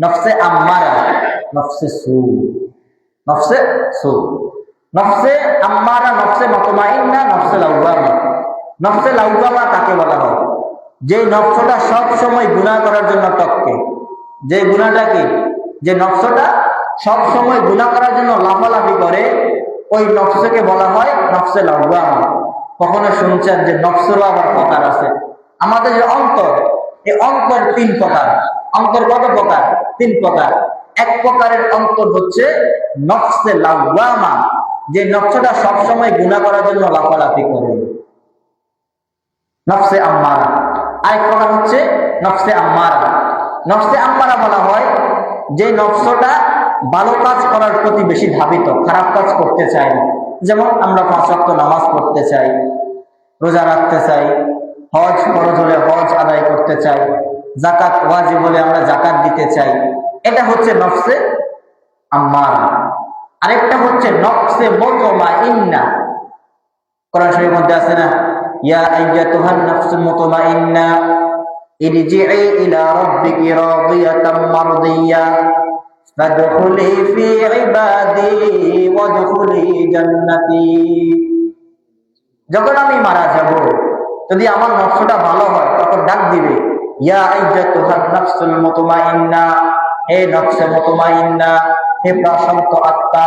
নফসে আম্মারা, নফসে সু। নফসে সু, নফসে আম্মারা, নফসে মুতমাইন্না, নফসে লাওয়ামা। নফসে লাওয়ামা কাকে বলা হয়? যে নফসটা সব সময় গুনাহ করার জন্য টপকে। যে গুনাহটা কি? যে নফসটা সব সময় গুনাহ করার জন্য লাফালাফি করে, ওই নফসকে বলা হয় নফসে লাওয়ামা। কখনো শুনছেন যে নফসেরও আবার প্রকার আছে? আমাদের যে অন্তর, এই অন্তর 3 প্রকার। অন্তর কত প্রকার? 3 প্রকার। এক প্রকারের অন্তর হচ্ছে নফসে লাওয়ামা, যে নফসটা সবসময় গুনাহ করার জন্য লাফালাফি করে, নফসে আম্মারা। আরেক প্রকার হচ্ছে নফসে আম্মারা। নফসে আম্মারা বলা হয় যে নফসটা ভালো কাজ করার প্রতি বেশি ধাবিত, খারাপ কাজ করতে চায় না। যেমন আমরা 5 ওয়াক্ত নামাজ পড়তে চাই, রোজা রাখতে চাই, হজ ফরজ হলে হজ আদায় করতে চাই, যাকাত ওয়াজিব হলে আমরা যাকাত দিতে চাই। এটা হচ্ছে নফসে আম্মারা। আরেকটা হচ্ছে নফসে মুতমাইন্না। কোরআন শরীফের মধ্যে আছে না, ইয়া আইয়াতুহান নাফসুল মুতমাইন্না ইরজিই ইলা রাব্বিকি রাদিয়াতাম মারদিয়া ফাদখুলি ফি ইবাদি ওয়াদখুলি জান্নাতি। যখন আমি মারা যাব, যদি আমার নফসটা ভালো হয়, তখন ডাক দিবে, ইয়া আইয়াতুহান নাফসুল মুতমাইন্না, হে নফসে মুতমাইন্না, হে প্রশান্ত আত্মা,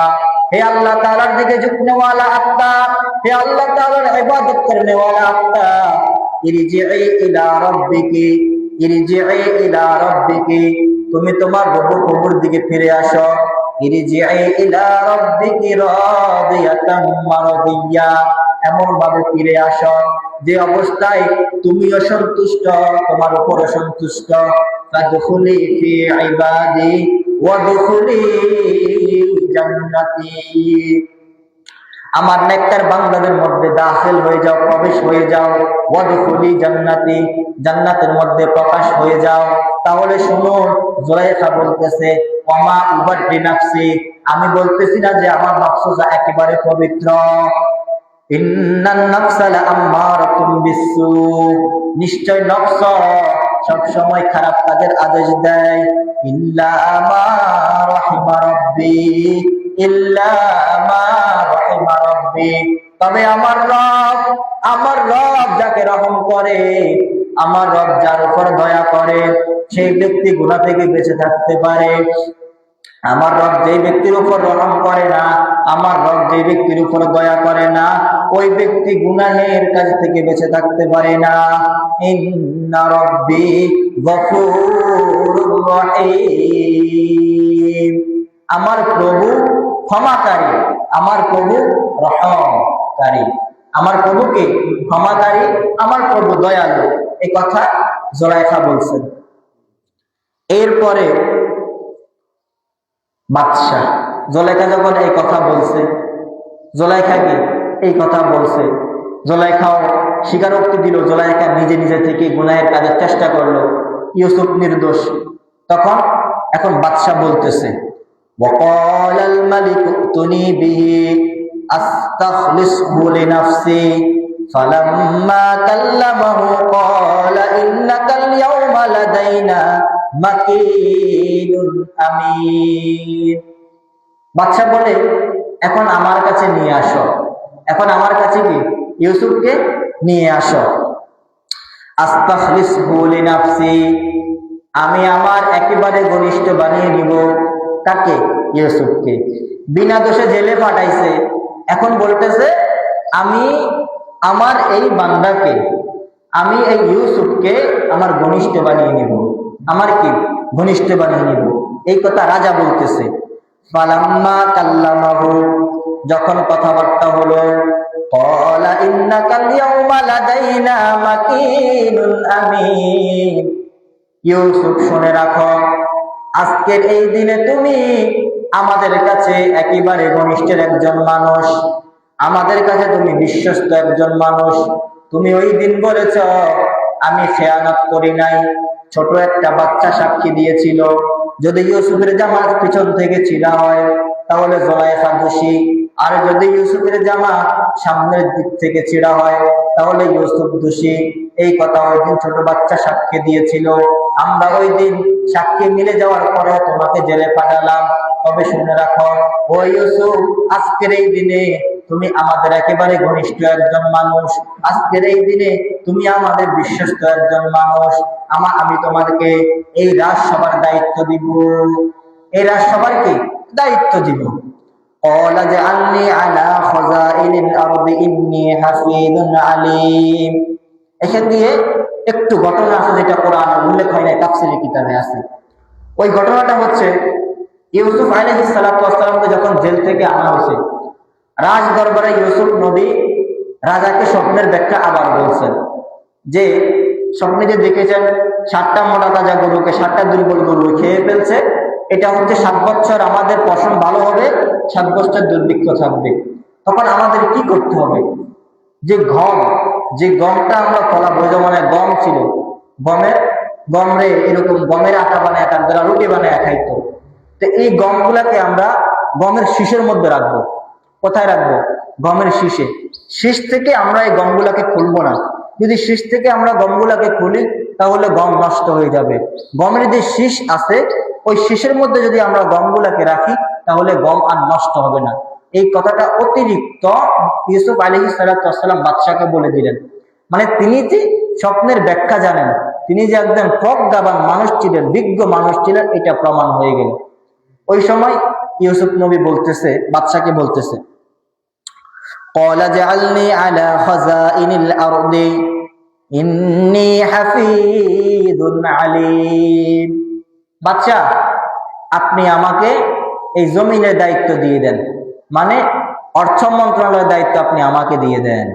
হে আল্লাহ তাআলার দিকে ঝুঁকনেওয়ালা আত্মা, হে আল্লাহ তাআলার ইবাদত করনেওয়ালা আত্মা, ইরজিই ইলা রাব্বিকি, ইরজিই ইলা রাব্বিকি, তুমি তোমার রব্বুর দিকে ফিরে আসো। ইরজিই ইলা রাব্বিকি রাদিয়াতাম মারদিয়া, এমন ভাবে ফিরে আসো যে অবস্থায় তুমিও সন্তুষ্ট, তোমার উপর সন্তুষ্ট। ফাদখুলি ফি ইবাদি ওয়াদখুলি জান্নাতি, আমার নেককার বান্দাদের মধ্যে দাখিল হয়ে যাও, প্রবেশ হয়ে যাও। ওয়াদখুলি জান্নাতি, জান্নাতের মধ্যে প্রকাশ হয়ে যাও। তাহলে শুনুন, জুলাইখা বলতেছে ওমা উবাদ্দি নাফসি, আমি বলতেছি না যে আমার নফস একেবারে পবিত্র। ইন্নান নাফসা লাআম্মারাতুম বিসসু, নিশ্চয় নফস সব সময় খারাপ কাজের আদেশ দেয়। ইল্লা মা রাহিমা রাব্বি, ইল্লা মা রাহিমা রাব্বি, তবে আমার রব যাকে রহম করে, আমার রব যার উপর দয়া করে, সেই ব্যক্তি গুনাহ থেকে বেঁচে থাকতে পারে। আমার রব যে ব্যক্তির উপর রহম করে না, আমার রব যে ব্যক্তির উপর দয়া করে না, ওই ব্যক্তি গুনাহের কাজ থেকে বেঁচে থাকতে পারে না। ইন্না রাব্বি গফুরুর রহিম, আমার প্রভু ক্ষমাকারী, আমার প্রভু রহমকারী, আমার প্রভুকে ক্ষমাকারী, আমার প্রভু দয়ালু। এই কথা জুলাইখা বলছেন। এরপরে বাদশাহ জুলাইখা যখন এই কথা বলছে, জুলাইখাকে এই কথা বলছে, জুলাইখাও স্বীকারোক্তি দিল, জুলাইখা নিজে নিজে থেকে গুনাহের কাজের চেষ্টা করলো, ইউসুফ নির্দোষ। তখন এখন বাদশাহ বলতেছে وقال الملك ائتني به أستخلصه لنفسي فلما كلمه قال إنك اليوم لدينا مكين أمين। বাদশা বলে এখন আমার কাছে নিয়ে আসো, এখন আমার কাছে কি ইউসুফকে নিয়ে আসো। আস্তাখলিসহু লিনাফসি, আমি আমার একেবারে ঘনিষ্ঠ বানিয়ে নিব। কাকে? ইউসুফকে। বিনা দোষে জেলে পাঠাইছে, এখন বলতেছে আমি আমার এই বান্দাকে, আমি এই ইউসুফকে আমার ঘনিষ্ঠ বানিয়ে নিব, আমার কি ঘনিষ্ঠ বানিয়ে নিব। এই কথা রাজা বলতেছে। ফালাম্মা কাল্লামাহু, যখন কথাবার্তা হলো, ক্বালা ইন্নাকাল ইয়াউমা লাদাইনা মাকিনুন আমিন, ইউসুফ শুনে রাখো, আজকের এই দিনে তুমি আমাদের কাছে একেবারে ঘনিষ্ঠের একজন মানুষ, আমাদের কাছে তুমি বিশ্বস্ত একজন মানুষ। তুমি ওই দিন বলেছ আমি খেয়ানত করি নাই, ছোট একটা বাচ্চা সাক্ষী দিয়েছিল, যদি ইউসুফের জামা পিছন থেকে ছিঁড়া হয় তাহলে জুলাইখা দোষী, আর যদি ইউসুফের জামা সামনের দিক থেকে ছিঁড়া হয় তাহলে ইউসুফ দোষী। এই কথা ওই দিন ছোট বাচ্চা সাক্ষী দিয়েছিল। আমরা ওই দিন সাক্ষী মিলে যাওয়ার পরে তোমাকে জেলে পাঠালাম। তবে শুনে রাখো ও ইউসুফ, আজকের এই দিনে তুমি আমাদের একেবারে ঘনিষ্ঠ একজন মানুষ, আজকের এই দিনে তুমি আমাদের বিশ্বস্ত একজন মানুষ। আমি তোমাদেরকে এই রাজসভার দায়িত্ব দিব, এই রাজসভার কি দায়িত্ব দিব। قال اجعلني على خزائن الأرض إني حفيظ عليم। এখান দিয়ে একটু ঘটনা আছে যেটা কোরআন উল্লেখ হয় না, তাফসীরের কিতাবে আছে। ওই ঘটনাটা হচ্ছে ইউসুফ আলাইহিস সালাতু ওয়াস সালামকে যখন জেল থেকে আনা হয়েছে, রাজ দরবারে ইউসুফ নবী রাজাকে স্বপ্নের ব্যাখ্যা আবার বলছেন যে স্বপ্নে যে দেখেছেন 7টা মোটা তাজা গরুকে 7টা দুর্বল গরু খেয়ে ফেলছে, এটা হচ্ছে 7 বছর আমাদের ফসল ভালো হবে, 7 বছর দুর্ভিক্ষ থাকবে। তখন আমাদের কি করতে হবে? যে গমটা আমরা ফলা বোঝা, মানে গম ছিল, গমরে এরকম গমের আটা বানায় তারা রুটি বানায় খাইতো। তো এই গমগুলাকে আমরা গমের শীষের মধ্যে রাখবো। কোথায় রাখবো? গমের শীষে। শীষ থেকে আমরা এই গমগুলাকে খুলবো না। যদি শীষ থেকে আমরা গমগুলাকে খুলি তাহলে গম নষ্ট হয়ে যাবে। গমের যে শীষ আছে ওই শীষের মধ্যে যদি আমরা গমগুলাকে রাখি তাহলে গম আর নষ্ট হবে না। এই কথাটা অতিরিক্ত ইউসুফ আলাইহিস সালাতু ওয়াস সালাম বাদশাকে বলে দিলেন। মানে তিনি যে স্বপ্নের ব্যাখ্যা জানেন, তিনি যে একজন প্রজ্ঞাবান মানুষ ছিলেন, বিজ্ঞ মানুষ ছিলেন, এটা প্রমাণ হয়ে গেল। ওই সময় ইউসুফ নবী বলতেছে, বাদশাকে বলতেছে, قال اجعلني على خزائن الأرض إني حفيظ عليم। বাদশা, আপনি আমাকে এই জমিনের দায়িত্ব দিয়ে দেন, মানে অর্থ মন্ত্রণালয়ের দায়িত্ব আপনি আমাকে দিয়ে দেন,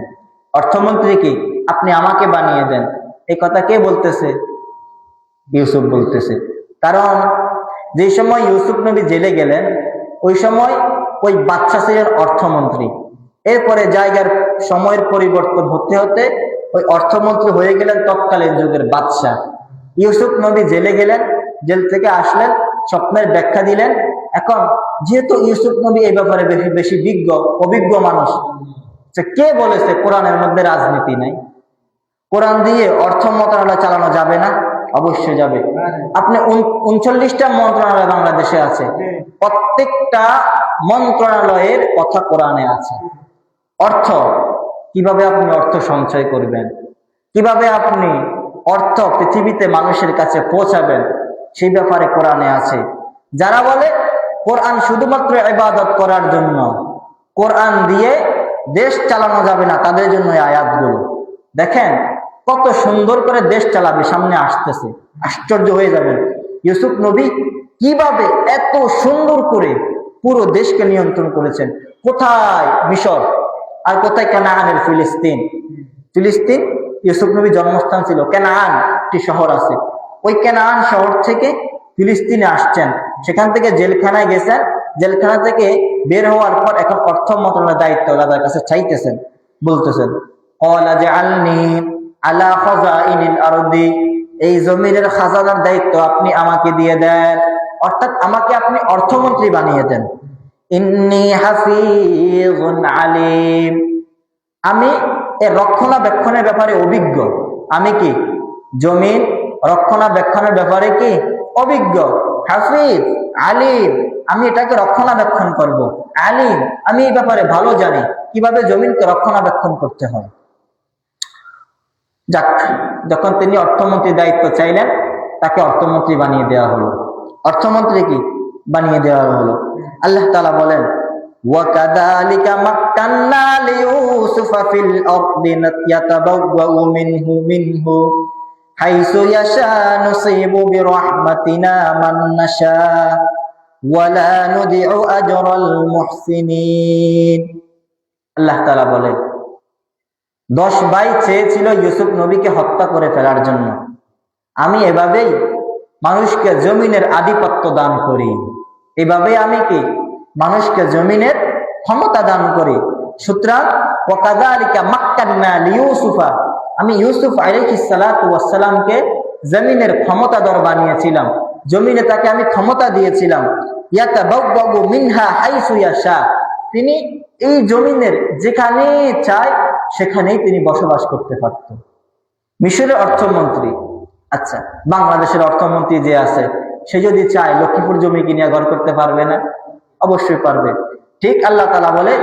অর্থমন্ত্রী কি আপনি আমাকে বানিয়ে দেন। এই কথা কে বলতেছে? ইউসুফ বলতেছে। কারণ যে সময় ইউসুফ নবী জেলে গেলেন ওই সময় ওই বাদশা ছিলেন অর্থমন্ত্রী। এরপরে জায়গার সময়ের পরিবর্তন হতে হতে ওই অর্থমন্ত্রী হয়ে গেলেন তৎকালীন যুগের বাদশা। ইউসুফ নবী জেলে গেলেন, জেল থেকে আসলেন, স্বপ্নের ব্যাখ্যা দিলেন। এখন যেহেতু ইউসুফ নবী এই ব্যাপারে বেশি বেশি অভিজ্ঞ মানুষ, কে বলেছে কোরআনের মধ্যে রাজনীতি নাই? কোরআন দিয়ে অর্থ মন্ত্রণালয় চালানো যাবে না? অবশ্যই যাবে। আপনি 39টা মন্ত্রণালয় বাংলাদেশে আছে, প্রত্যেকটা মন্ত্রণালয়ের কথা কোরআনে আছে। অর্থ কিভাবে আপনি অর্থ সঞ্চয় করবেন, কিভাবে আপনি অর্থ পৃথিবীতে মানুষের কাছে পৌঁছাবেন, সেই ব্যাপারে কোরআনে আছে। যারা বলে কোরআন শুধুমাত্র ইবাদত করার জন্য, কোরআন দিয়ে দেশ চালানো যাবে না, তাদের জন্য এই আয়াতগুলো। দেখেন কত সুন্দর করে দেশ চালাবে, সামনে আসতেছে, আশ্চর্য হয়ে যাবেন। ইউসুফ নবী কিভাবে এত সুন্দর করে পুরো দেশকে নিয়ন্ত্রণ করেছেন। কোথায় মিশর আর কোথায় কানাআনের ফিলিস্তিন। ফিলিস্তিন ইউসুফ নবীর জন্মস্থান ছিল, কানাআন একটি শহর আছে, ওই কানাআন শহর থেকে ফিলিস্তিনে আসছেন, সেখান থেকে জেলখানায় গেছেন, জেলখানা থেকে বের হওয়ার পর এখন অর্থ মন্ত্রণালয়ের দায়িত্ব রাজার কাছে চাইতেছেন, বলতেছেন ক্বালা জাআলনি আলা খাযাইনিল আরদি, এই জমিনের খাজানার দায়িত্ব আপনি আমাকে দিয়ে দেন, অর্থাৎ আমাকে আপনি অর্থমন্ত্রী বানিয়ে দেন। ইন্নী হাফিজুন আলিম, আমি এর রক্ষণাবেক্ষণের ব্যাপারে অভিজ্ঞ। আমি কি জমিন রক্ষণাবেক্ষণের ব্যাপারে কি অভিজ্ঞ। হাফিজ, আলিম, আমি এটাকে রক্ষণাবেক্ষণ করব। আলিম, আমি এই ব্যাপারে ভালো জানি কিভাবে জমিনকে রক্ষণাবেক্ষণ করতে হয়। যাক, যখন তিনি অর্থমন্ত্রীর দায়িত্ব চাইলেন তাকে অর্থমন্ত্রী বানিয়ে দেওয়া হলো। অর্থমন্ত্রী কি বানিয়ে দেওয়া হলো। আল্লাহ তাআলা বলেন وَكَذَلِكَ مَكَّنَّا لِيُوسُفَ فِي الْأَرْضِ يَتَبَوَّأُ مِنْهُ حَيْثُ يَشَاءُ نُصِيبُ بِرَحْمَتِنَا مَن نَّشَاءُ وَلَا نُضِيعُ أَجْرَ الْمُحْسِنِينَ। আল্লাহ তাআলা বলেন 10 ভাই চেয়েছিল ইউসুফ নবীকে হত্যা করে ফেলার জন্য, আমি এভাবেই মানুষকে জমিনের আধিপত্য দান করি, এভাবেই আমি কি মানুষকে জমিনের ক্ষমতা দান করি। সুতরাং ওয়াকাযালিকা মাক্কান্না লিইউসুফা, আমি ইউসুফ আলাইহিস সালাতু ওয়াস সালামকে জমিনের ক্ষমতাধর বানিয়েছিলাম, জমিনে তাকে আমি ক্ষমতা দিয়েছিলাম। ইয়াতাবাওয়াউ মিনহা হাইসু ইয়াশা, তিনি এই জমিনের যেখানে চায় সেখানেই তিনি বসবাস করতে পারতেন। মিশরের অর্থমন্ত্রী, আচ্ছা বাংলাদেশের অর্থমন্ত্রী যে আছে সে যদি চায় লক্ষ্মীপুর জমি কিনে ঘর করতে পারবে না? অবশ্যই পারবে। ঠিক আল্লাহ তাআলা বলে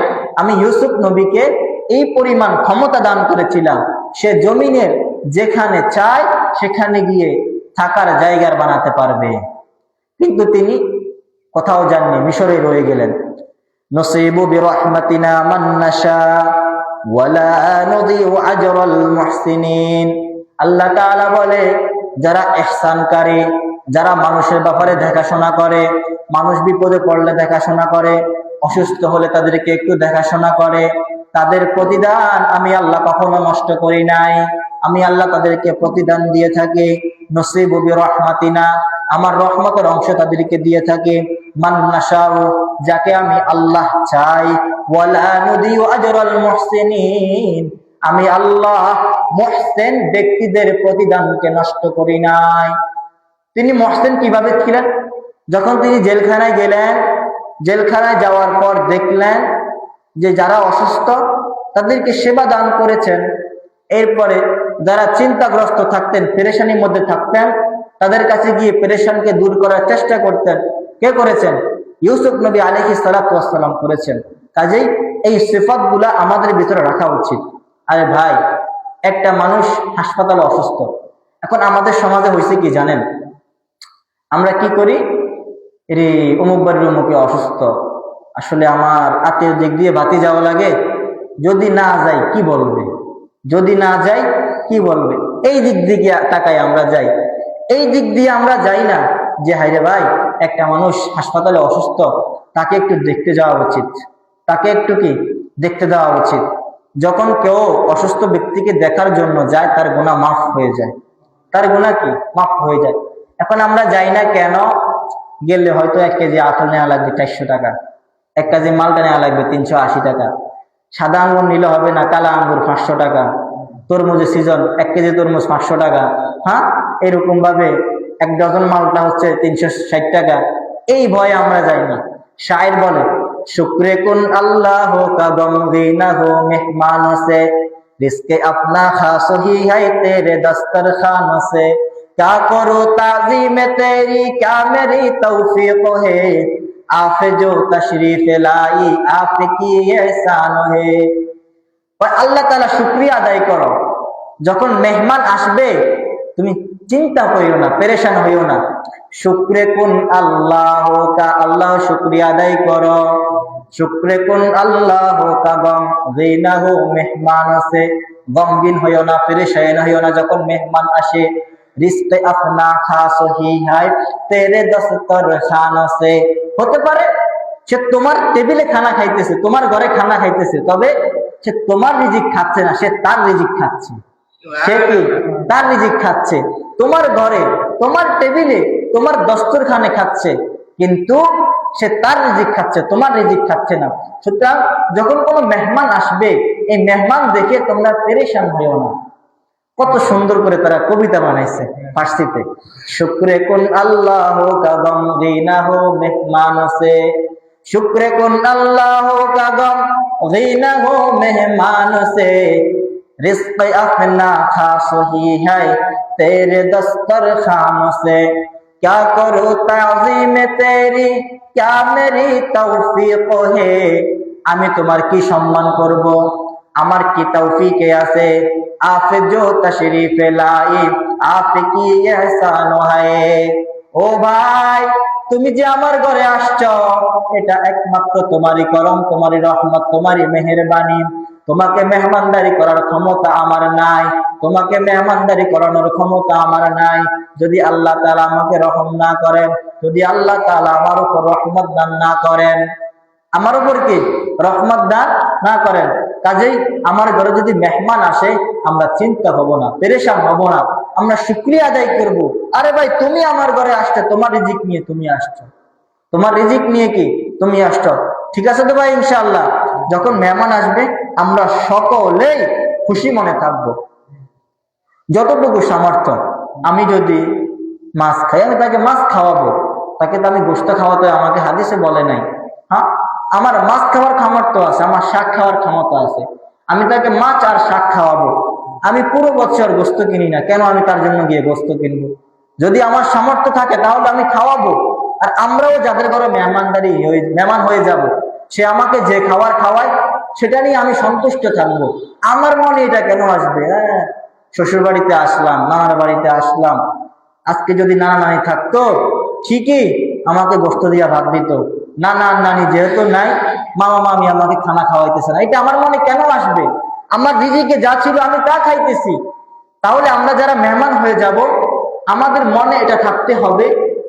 আমি ইউসুফ নবীকে এই পরিমাণ ক্ষমতা দান করেছিলাম, সে জমিনের যেখানে চায় সেখানে গিয়ে থাকার জায়গা বানাতে পারবে। কিন্তু তিনি কোথাও যাননি, মিশরে রয়ে গেলেন। নসিবু বিরহমাতিনা মান নাশা ওয়ালা নুদিউ আজরাল মুহসিনিন। আল্লাহ তাআলা বলে যারা ইহসানকারী, যারা মানুষের ব্যাপারে দেখাশোনা করে, মানুষ বিপদে পড়লে দেখাশোনা করে, অসুস্থ হলে তাদেরকে একটু দেখাশোনা করে, তাদের প্রতিদান আমি আল্লাহ কখনো নষ্ট করি নাই। আমি আল্লাহ তাদেরকে প্রতিদান দিয়ে থাকি। নসিবু বিরহমাতিনা, আমার রহমতের অংশ তাদেরকে দিয়ে থাকি। মান নাশাউ, যাকে আমি আল্লাহ চাই। ওয়ালা নুদিউ আজরাল মুহসিনিন, আমি আল্লাহ মুহসিন ব্যক্তিদের প্রতিদানকে নষ্ট করি নাই। তিনি মুহসিন কিভাবে ছিলেন? যখন তিনি জেলখানায় গেলেন, জেলখানায় যাওয়ার পর দেখলেন যে যারা অসুস্থ তাদেরকে সেবা দান করেছেন। এরপরে যারা চিন্তাগ্রস্ত থাকতেন, পেরেশানির মধ্যে থাকতেন, তাদের কাছে গিয়ে পেরেশানকে দূর করার চেষ্টা করতেন। কে করেছেন? ইউসুফ নবী আলাইহিস সালাতু ওয়াস সালাম করেছেন। কাজেই এই সিফাতগুলা আমাদের ভিতরে রাখা উচিত। আরে ভাই, একটা মানুষ হাসপাতালে অসুস্থ, এখন আমাদের সমাজে হয়েছে কি জানেন? আমরা কি করি, রে অমুক বাড়ির অমুকে অসুস্থ, আসলে আমার আত্মীয় দিক দিয়ে বাতি যাওয়া লাগে, যদি না যাই কি বলবে, যদি না যাই কি বলবে, এই দিক দিকে তাকাই আমরা যাই। এই দিক দিয়ে আমরা যাই না যে হায়রে ভাই একটা মানুষ হাসপাতালে অসুস্থ, তাকে একটু দেখতে যাওয়া উচিত, তাকে একটু কি দেখতে দেওয়া উচিত। যখন কেউ অসুস্থ ব্যক্তিকে দেখার জন্য যায় তার গুনাহ মাফ হয়ে যায়, তার গুনাহ কি মাফ হয়ে যায়। এখন আমরা যাই না কেন? গেলে হয়তো 1 কেজি আপেল নেওয়া লাগবে 400 টাকা, 1 কেজি মালটা নেওয়া লাগবে 380 টাকা, সাদা আঙ্গুর নিলে হবে না, কালা আঙ্গুর 500 টাকা, তরমুজের সিজন 1 কেজি তরমুজ 500 টাকা, হ্যাঁ এরকম ভাবে 1 ডজন মালটা হচ্ছে 360 টাকা। এই ভয়ে আমরা যাই না। শায়ের বলে, শুক্রে কুন আল্লাহ কা গমগি না হো মেহমান সে, रिस्के अपना खास ही है तेरे दस्तरखान से, क्या करो ताज़ीम तेरी क्या मेरी तौफीक है, आप जो तशरीफ लाई आपकी एहसान है। আল্লাহ তাআলা শুকরিয়া আদায় করো। যখন মেহমান আসবে তুমি চিন্তা করিও না, পেরেশান হইও না। শুকরে কুন আল্লাহ কা, আল্লাহ শুকরিয়া আদায় করো। শুকরে কুন আল্লাহ কা গম গিনাহু মেহমান আছে, গমগিন হইও না, পেরেশান হইও না যখন মেহমান আসে। রিস্কে আপনা খাস হি হায় তেরে দস্তরখান সে, হতে পারে সে তোমার টেবিলে খানা খাইতেছে, তোমার ঘরে খানা খাইতেছে, তবে সে তোমার রিজিক খাচ্ছে না, সে তার রিজিক খাচ্ছে। সে কি তার রিজিক খাচ্ছে, তোমার ঘরে তোমার টেবিলে তোমার দস্তরখানে খাচ্ছে, কিন্তু সে তার রিজিক খাচ্ছে, তোমার রিজিক খাচ্ছে না। সুতরাং যখন কোনো মেহমান আসবে, এই মেহমান দেখে তোমরা পেরেশান হইও না। কত সুন্দর করে তারা কবিতা বানাইছে ফার্সিতে। শুকরে কুন আল্লাহ কা গম গিনাহু মেহমান সে, शुक्र कुन अल्लाह का गम गीनहु मेहमान से, रिस्क अपना खास ही है तेरे दस्तरखान से, क्या करो ताज़ीम तेरी क्या मेरी तौफीक है, আমি তোমার কি সম্মান করব, আমার কি তৌফিকে আছে। आप जो तशरीफ लाई आपकी एहसान है, ও ভাই তুমি যে আমার ঘরে আসছো এটা একমাত্র তোমারই করম, তোমারই রহমত, তোমারই মেহেরবানি। তোমাকে মেহমানদারি করার ক্ষমতা আমার নাই, তোমাকে মেহমানদারি করানোর ক্ষমতা আমার নাই। যদি আল্লাহ তাআলা আমাকে রহম না করেন, যদি আল্লাহ তাআলা আমার উপর রহমত দান না করেন, আমার উপর কি রহমত দান না করেন, কাজেই আমার ঘরে যদি মেহমান আসে আমরা চিন্তা হব না, পেরেশান হব না, আমরা শুকরিয়া আদায় করব। আরে ভাই তুমি আমার ঘরে আসছো, তোমার রিজিক নিয়ে তুমি আসছো, তোমার রিজিক নিয়ে কি তুমি আসছো, ঠিক আছে তো ভাই। ইনশাআল্লাহ যখন মেহমান আসবে আমরা সকলেই খুশি মনে থাকবো। যতটুকু সামর্থ্য, আমি যদি মাছ খাই আমি তাকে মাছ খাওয়াবো, তাকে তো আমি গোশত খাওয়াতে আমাকে হাদিসে বলে নাই। হ্যাঁ আমার মাছ খাওয়ার সামর্থ্য আছে, আমার শাক খাওয়ার ক্ষমতা আছে, আমি তাকে মাছ আর শাক খাওয়াবো। আমি পুরো বছর গোশত কিনি না, কেন আমি তার জন্য গিয়ে গোশত কিনবো? যদি আমার সামর্থ্য থাকে তাহলে আমি খাওয়াবো। আর আমরাও যাদের ঘরে মেহমান হয়ে যাব, সে আমাকে যে খাবার খাওয়ায় সেটা নিয়ে আমি সন্তুষ্ট থাকবো। আমার মনে এটা কেন আসবে, হ্যাঁ শ্বশুর বাড়িতে আসলাম, নানার বাড়িতে আসলাম, আজকে যদি নানা নানি থাকতো ঠিকই আমাকে গোশত দিয়া ভাত দিত, নানা নানি যেহেতু নাই, মামা মামি আমাকে খানা খাওয়াইতেছে না, এটা আমার মনে কেন আসবে? আমার রিজিকে যা ছিল আমি তা খাইতেছি। তাহলে আমরা যারা মেহমান হয়ে যাব আমাদের মনে এটা থাকতে হবে,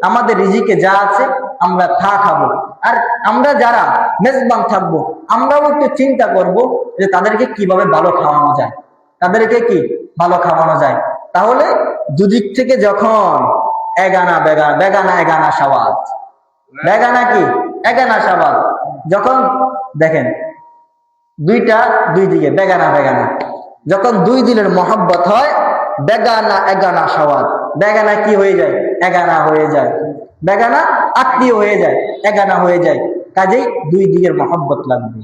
আমাদের রিজিকে যা আছে আমরা তা খাবো। আর আমরা যারা মেজবান থাকবো আমরাও একটু চিন্তা করব যে তাদেরকে কিভাবে ভালো খাওয়ানো যায়, তাদেরকে কি ভালো খাওয়ানো যায়। তাহলে দুদিক থেকে যখন এগানা বেগানা বেগানা এগানা সওয়াজ, বেগানা কি এগানা সওয়াজ, যখন দেখেন দুইটা দুই দিকে বেগানা বেগানা, যখন দুই দিলের মহব্বত হয় বেগানা এগানা সওয়াজ, বেগানা কি হয়ে যায় এগানা হয়ে যায়, বেগানা আত্মীয় হয়ে যায়, এগানা হয়ে যায়। কাজেই দুই দিকের মহব্বত লাগবে,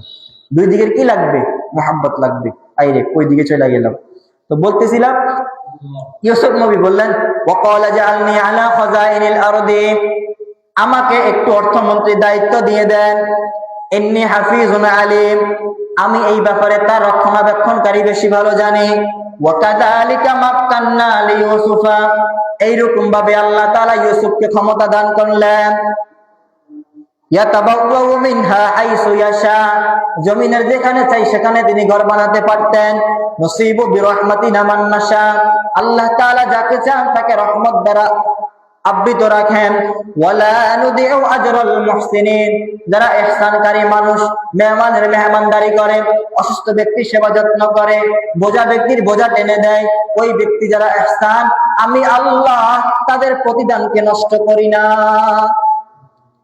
দুই দিকের কি লাগবে মহব্বত লাগবে। আইরে কই দিকে চলে গেলাম, তো বলতেছিলাম ইউসুফ নবী বললেন ওয়াকালা জাআলনি আলা খাযাইনিল আরদি, আমাকে একটু অর্থমন্ত্রীর দায়িত্ব দিয়ে দেন। ইন্নী হাফিজুন আলিম, আমি এই ব্যাপারে তার রক্ষণাবেক্ষণকারী বেশি ভালো জানি। ওয়া কাযালিকা মাক্কান্না লিইউসুফা, এইরকম ভাবে আল্লাহ তাআলা ইউসুফকে ক্ষমতা দান করলেন। ইয়াতাবাওয়াউ মিনহা হাইসু ইয়াশা, জমিনের যেখানে চাই সেখানে তিনি ঘর বানাতে পারতেন। নসিবু বিরহমাতিনা মান নাশা, আল্লাহ তাআলা যাকে চান তাকে রহমত দ্বারা আবৃত রাখেন। ওয়ালা নুদিউ আজরাল মুহসিনিন, যারা ইহসানকারী মানুষ, মেহমানের মেহমানদারি করে, অসুস্থ ব্যক্তির সেবা যত্ন করে, বোঝা ব্যক্তির বোঝা টেনে দেয়, ওই ব্যক্তি যারা ইহসান, আমি আল্লাহ তাদের প্রতিদানকে নষ্ট করি না।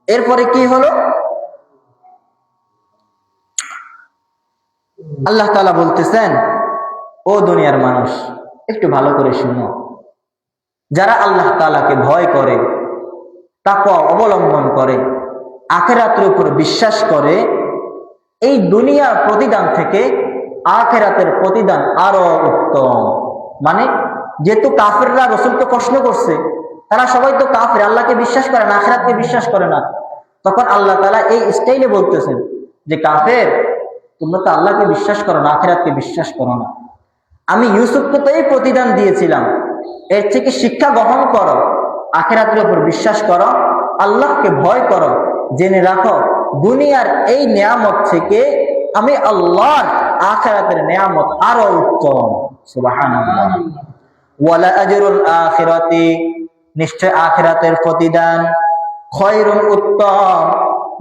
এরপরে কি হলো? আল্লাহ তাআলা বলতেছেন, ও দুনিয়ার মানুষ একটু ভালো করে শুনো, যারা আল্লাহ তাআলাকে ভয় করে, তাকওয়া অবলম্বন করে, আখিরাতের উপর বিশ্বাস করে, এই দুনিয়ার প্রতিদান থেকে আখিরাতের প্রতিদান আরো উত্তম। মানে যেহেতু কাফিররা রাসূলকে প্রশ্ন করছে, তারা সবাই তো কাফির, আল্লাহকে বিশ্বাস করে না, আখিরাতকে বিশ্বাস করে না, তখন আল্লাহ তাআলা এই স্টাইলে বলতেছেন যে কাফের, তোমরা তো আল্লাহকে বিশ্বাস করো না, আখিরাতকে বিশ্বাস করো না। আমি ইউসুফকে তো এই প্রতিদান দিয়েছিলাম, এর থেকে শিক্ষা গ্রহণ করো, আখিরাতের উপর বিশ্বাস করো, আল্লাহকে ভয় করো, জেনে রাখো দুনিয়ার এই নিয়ামত থেকে আমি আল্লাহর আখিরাতের নিয়ামত আরো উত্তম। সুবহানাল্লাহ। ওয়ালা আজরুল আখিরাতি, নিশ্চয় আখিরাতের প্রতিদান, খয়রুন উত্তম,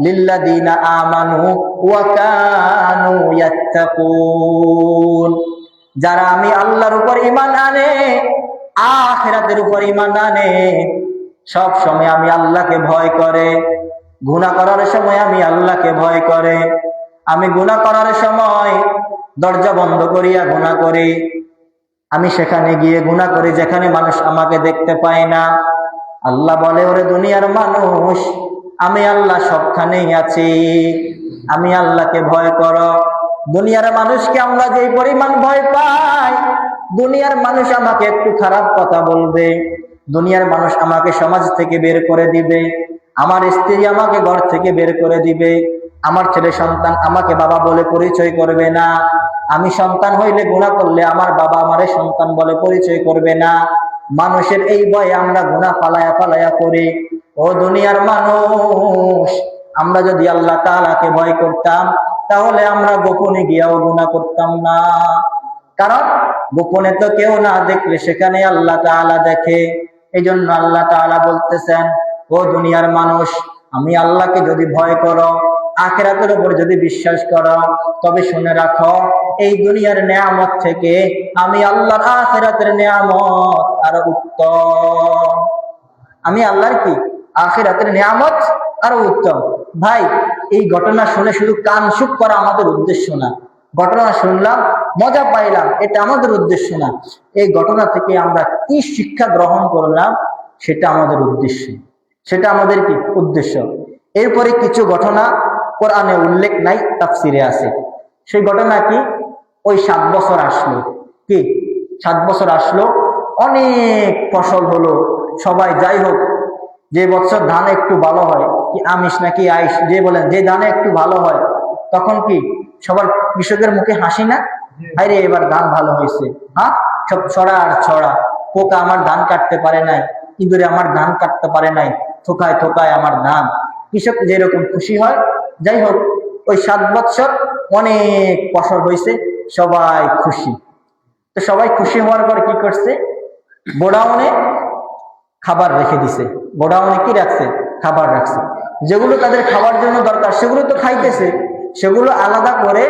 লিল্লাযিনা আমানু ওয়া কানু ইয়াত্তাকুন, যারা আমি আল্লাহর উপর ঈমান আনে, আখিরাতের উপর ঈমান আনে, সব সময় আমি আল্লাহকে ভয় করে, গুনাহ করার সময় আমি আল্লাহকে ভয় করে, আমি গুনাহ করার সময় দরজা বন্ধ করিয়া গুনাহ করি, আমি সেখানে গিয়ে গুনাহ করি যেখানে মানুষ আমাকে দেখতে পায় না। আল্লাহ বলে, ওরে দুনিয়ার মানুষ, আমি আল্লাহ সবখানেই আছি, আমি আল্লাহকে ভয় করো। দুনিয়ার মানুষকে আমরা যেই পরিমাণ ভয় পাই, দুনিয়ার মানুষ আমাকে একটু খারাপ কথা বলবে, দুনিয়ার মানুষ আমাকে সমাজ থেকে বের করে দিবে, আমার স্ত্রী আমাকে ঘর থেকে বের করে দিবে, আমার ছেলে সন্তান আমাকে বাবা বলে পরিচয় করবে না, আমি সন্তান হইলে গুনাহ করলে আমার বাবা আমারে সন্তান বলে পরিচয় করবে না। মানুষের এই ভয়ে আমরা গুনাহ পালায়া পালায়া করি। ও দুনিয়ার মানুষ, আমরা যদি আল্লাহ তাআলাকে ভয় করতাম, তাহলে আমরা গোপনে গিয়াও গুনাহ করতাম না, কারণ গোপনে তো কেউ না দেখলে সেখানে আল্লাহ তাআলা দেখে। এই জন্য আল্লাহ তাআলা বলতেছেন, ও দুনিয়ার মানুষ, আমি আল্লাহকে যদি ভয় করো, আখিরাতের উপর যদি বিশ্বাস করো, তবে শুনে রাখো এই দুনিয়ার নিয়ামত থেকে আমি আল্লাহর আখিরাতের নিয়ামত আরো উত্তম। আমি আল্লাহর কি আখিরাতের নিয়ামত আরো উত্তম। ভাই, এই ঘটনা শুনে শুধু কান সুখ করা আমাদের উদ্দেশ্য না, ঘটনা শুনলাম মজা পাইলাম, এটা আমাদের উদ্দেশ্য না। এই ঘটনা থেকে আমরা কি শিক্ষা গ্রহণ করলাম সেটা আমাদের উদ্দেশ্য, সেটা আমাদের কি উদ্দেশ্য। এরপরে কিছু ঘটনা কোরআনে উল্লেখ নাই, তাফসিরে আছে। সেই ঘটনা কি? ওই 7 বছর আসলো, কি 7 বছর আসলো, অনেক ফসল হলো, সবাই যাই হোক, যে বছর ধান একটু ভালো হয়, কি আমিষ নাকি আইস যে বলেন, যে ধানে একটু ভালো হয়, তখন কি সবার কৃষকের মুখে হাসি না? আরে এবার ধান ভালো হয়েছে, হ্যাঁ, সব ছড়া আর ছড়া, পোকা আমার ধান কাটতে পারে নাই, ইঁদুরে আমার ধান কাটতে পারে নাই, থোকায় থোকায় আমার ধান। কৃষক যেরকম খুশি হয়। যাই হোক, ওই 7 বছর অনেক ফসল হয়েছে, সবাই খুশি। তো সবাই খুশি হওয়ার পর কি করছে? গোডাউনে খাবার রেখে দিছে। গোডাউনে কি রাখছে? খাবার রাখছে। যেগুলো তাদের খাবার জন্য দরকার সেগুলো তো খাইতেছে, সেগুলো আলাদা করে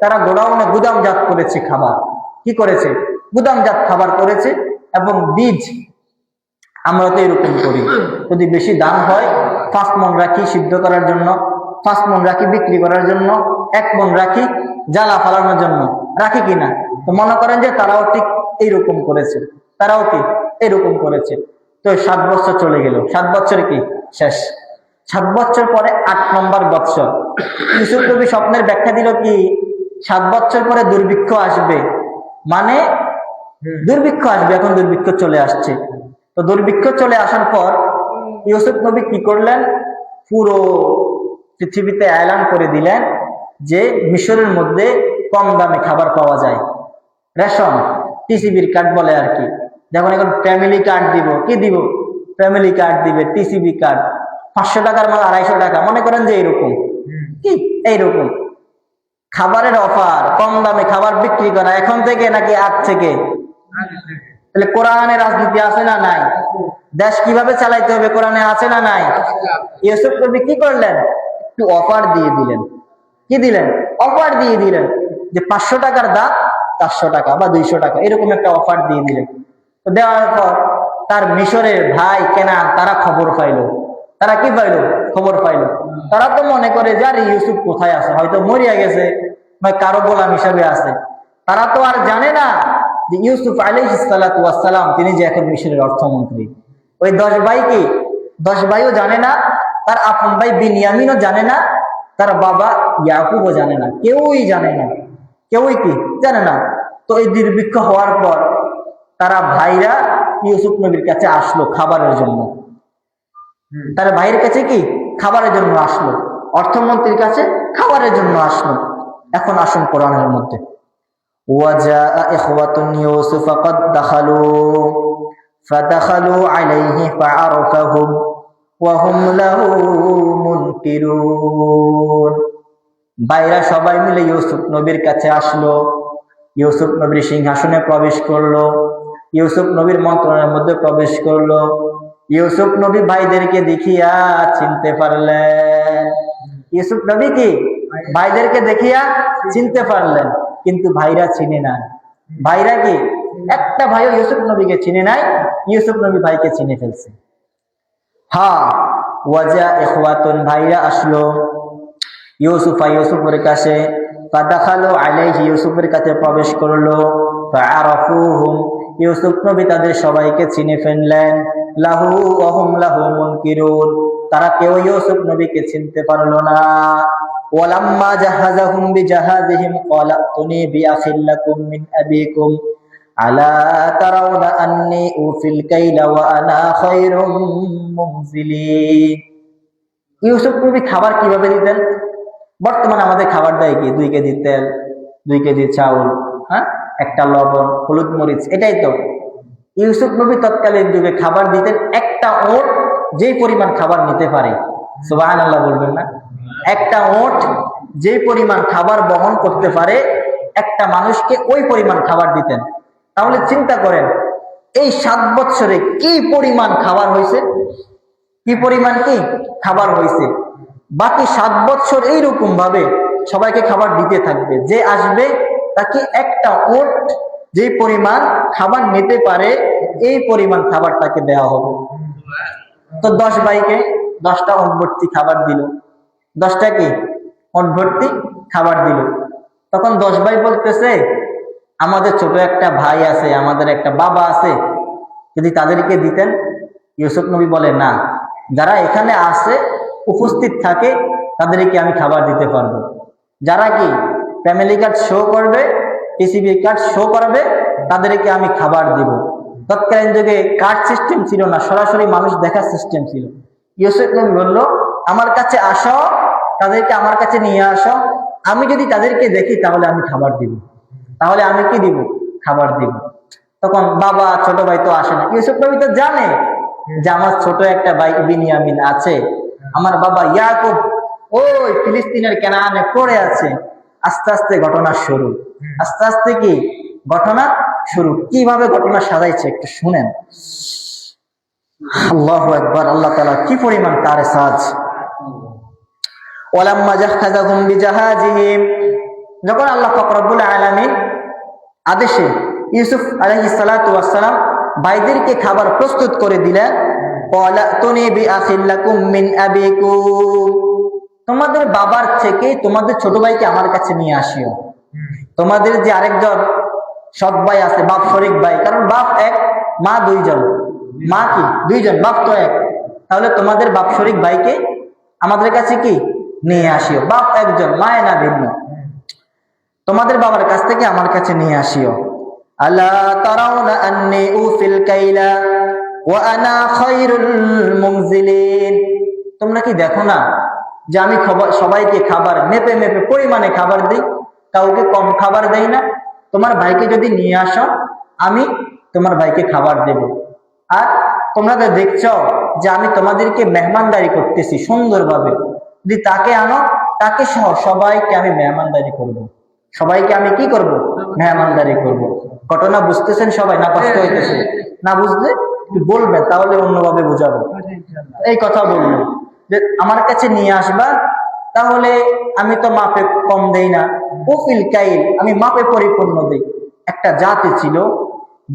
তারা গোডাউনে গুদামজাত করেছে খাবার। কি করেছে? গুদামজাত খাবার করেছে। এবং বীজ আমরা তো এরকম করি, যদি বেশি দাম হয় 5 মণ রাখি সিদ্ধ করার জন্য, 5 মণ রাখি বিক্রি করার জন্য, 1 মণ রাখি জ্বালা ফালানোর জন্য, রাখি কিনা? তো মনে করেন যে তারাও ঠিক এইরকম করেছে, তারাও কি এরকম করেছে। তো 7 বছর চলে গেল, 7 বছরে কি শেষ। 7 বছর পরে 8 নম্বর বছর ইউসুফ নবী স্বপ্নের ব্যাখ্যা দিল কি 7 বছর পরে দুর্ভিক্ষ আসবে, মানে দুর্ভিক্ষ আসবে। এখন দুর্ভিক্ষ চলে আসছে। তো দুর্ভিক্ষ চলে আসার পর ইউসুফ নবী কি করলেন? পুরো পৃথিবীতে এলান করে দিলেন যে মিশরের মধ্যে কম দামে খাবার পাওয়া যায়, রেশন, টিসিবির কার্ড বলে আর কি। যেমন এখন ফ্যামিলি কার্ড দিব, কি দিব? ফ্যামিলি কার্ড দিবে, টিসিবি কার্ড, 500 টাকার মাল 250 টাকা, মনে করেন যে এইরকম, কি এইরকম খাবারের অফার, কম দামে খাবার বিক্রি করা। এখন থেকে নাকি আজ থেকে? তাহলে কোরআনে রাজনীতি আছে না নাই? দেশ কিভাবে চালাইতে হবে কোরআনে আছে না নাই? ইউসুফ নবী কি করলেন? একটু অফার দিয়ে দিলেন। কি দিলেন? অফার দিয়ে দিলেন যে 500 টাকার দাম 400 টাকা বা 200 টাকা, এরকম একটা অফার দিয়ে দিলেন। তো দেওয়ার পর তার মিশরের ভাই কেনান তারা খবর পাইলো। তারা কি পাইলো? খবর পাইলো। তারা তো মনে করে যে আরে ইউসুফ কোথায় আছে, হয়তো মরিয়া গেছে বা কারো গোলাম হিসাবে আছে। তারা তো আর জানে না যে ইউসুফ আলাইহিস সালাতু ওয়াস সালাম তিনি যে এখন মিশরের অর্থমন্ত্রী। ওই 10 ভাই কি 10 ভাইও জানে না, তার আপন ভাই বিনিয়ামিনও জানে না, তার বাবা ইয়াকুবও জানে না, কেউই জানে না, কেউই কি জানে না। তো এই দুর্ভিক্ষ হওয়ার পর তারা ভাইরা ইউসুফ নবীর কাছে আসলো খাবারের জন্য। তার ভাইয়ের কাছে কি খাবারের জন্য আসলো, অর্থমন্ত্রীর কাছে খাবারের জন্য আসলো। এখন আসুন কোরআনের মধ্যে, ওয়াজাআ ইখওয়াতুন ইউসুফ ক্বাদ ফাদাখালু আলাইহি ফাআরাফাহুম ওয়া হুম লাহু মুনকিরুন। ভাইরা সবাই মিলে ইউসুফ নবীর কাছে আসলো, ইউসুফ নবীর সিংহাসনে প্রবেশ করলো, ইউসুফ নবীর মন্ত্রণের মধ্যে প্রবেশ করলো। ইউসুফ নবী ভাইদেরকে দেখিয়া চিনতে পারলেন। ইউসুফ নবী কি ভাইদেরকে দেখিয়া চিনতে পারলেন, কিন্তু ভাইরা চিনে না। ভাইরা কি একটা ভাইও ইউসুফ নবীকে চিনে নাই, ইউসুফ নবী ভাইকে চিনে ফেলছে। হ্যাঁ, ওয়াজা ইখওয়াতুন ভাইরা আসলো ইউসুফের কাছে, ফাদাখালু আলাইহি ইউসুফের কাছে প্রবেশ করলো, ফাআরাফুহুম ইউসুফ নবী তাদের সবাইকে চিনে ফেললেন, লাহু ওয়া হুম লাহু মুনকিরুন তারা কেউ ইউসুফ নবীকে চিনতে পারলো না। ওয়ালাম্মা জাহাজাহুম বিজাহাজিহিম ক্বালা তুনি বিআখিল লাকুম মিন আবিকুম আলা তারাউনা আন্নী উফিল কাইলা ওয়া আনা খায়রুম মুনজিলিন। ইউসুফ নবী খাবার কিভাবে দিতেন? বর্তমানে আমাদের খাবার দেয় কি 2 কেজি তেল, 2 কেজি চাউল, হ্যাঁ, একটা লবণ, হলুদ মরিচ, এটাই তো। ইউসুফ নবী তৎকালীন যুগে খাবার দিতেন, একটা ওট যেই পরিমাণ খাবার নিতে পারে, সুবহানাল্লাহ বলবেন না? একটা ওট যেই পরিমাণ খাবার বহন করতে পারে একটা মানুষকে ওই পরিমাণ খাবার দিতেন। তাহলে চিন্তা করেন এই 7 বছরে কি পরিমাণ খাবার হয়েছে, কি পরিমাণ কি খাবার হয়েছে। বাকি 7 বছর এইরকম ভাবে সবাইকে খাবার দিতে থাকবে, যে আসবে তাকে একটা ওট যে পরিমাণ খাবার নিতে পারে এই পরিমাণ খাবার তাকে দেওয়া হবে। তো 10 ভাইকে 10টা ওট ভর্তি খাবার দিল, 10টা কি ওট ভর্তি খাবার দিল। তখন 10 ভাই বলতেছে আমাদের ছোট একটা ভাই আছে, আমাদের একটা বাবা আছে, যদি তাদেরকে দিতেন। ইউসুফ নবী বলে না, যারা এখানে আছে উপস্থিত থাকে তাদেরকে আমি খাবার দিতে পারবো। যারা কি ফ্যামিলি কার্ড শো করবে, পিসিবি কার্ড শো করবে, তাদেরকে আমি খাবার দিব। তৎকালীন যুগে কার্ড সিস্টেম ছিল না, সরাসরি মানুষ দেখার সিস্টেম ছিল। ইউসুফ নবী বলল আমার কাছে আসো, তাদেরকে আমার কাছে নিয়ে আসো, আমি যদি তাদেরকে দেখি তাহলে আমি খাবার দিব, তাহলে আমি কি দিব? খাবার দিব। তখন বাবা ছোট ভাই তো আসে না। ইউসুফ নবী তো জানে যে আমার ছোট একটা ভাই বিনিয়ামিন আছে, আমার বাবা ইয়াকুব ওই ফিলিস্তিনের কেনানে পড়ে আছে। আস্তে আস্তে ঘটনা শুরু, আস্তে আস্তে কি ঘটনা শুরু। কিভাবে ঘটনা সাজাইছে একটু শুনেন। আল্লাহু আকবার, আল্লাহ তাআলা কি পরিমাণ কারে সাজ। ওয়ালাম্মা জাহাজাহুম বিজাহাজিহিম, যখন আল্লাহ পাক রব্বুল আলামিন আদেশে ইউসুফ আলাইহিস সালাতু ওয়াস সালাম ভাইদেরকে খাবার প্রস্তুত করে দিলেন, ক্বালা তুনি বিআখিল লাকুম মিন আবিকুম, তোমাদের বাবার থেকে তোমাদের ছোট ভাইকে আমার কাছে নিয়ে আসিও। তোমাদের যে আরেকজন সৎ ভাই আছে, বাপ শরিক ভাই, কারণ বাপ এক মা 2 জন, মা কি 2 জন, বাপ তো এক, তাহলে তোমাদের বাপ শরিক ভাইকে আমাদের কাছে কি নিয়ে আসিও। বাপ একজন, মা না ভিন্ন, তোমাদের বাবার কাছ থেকে আমার কাছে নিয়ে আসিও। আলা তারাউনা আন্নী উফিল কাইলা ওয়া আনা খায়রুল মুনজিলিন, তোমরা কি দেখো না যে আমি সবাইকে খাবার মেপে মেপে পরিমাণে খাবার দিই, কাউকে কম খাবার দেই না। তোমার ভাইকে যদি নিয়ে আসো আমি তোমার ভাইকে খাবার দেব। আর তোমরা তো দেখছো যে আমি তোমাদেরকে মেহমানদারি করতেছি সুন্দরভাবে, যদি তাকে আনো তাকে সহ সবাইকে আমি মেহমানদারি করব। সবাইকে আমি কি করব? মেহমানদারি করব। ঘটনা বুঝতেছেন সবাই না কষ্ট হইতেছে? না বুঝলে একটু বলবেন, তাহলে অন্যভাবে বুঝাবো। এই কথা বললো যে আমার কাছে নিয়ে আসবা, তাহলে আমি তো মাপে কম দেই না। উফিল কাইল, আমি মাপে পরিপূর্ণ দেই। একটা জাতি ছিল,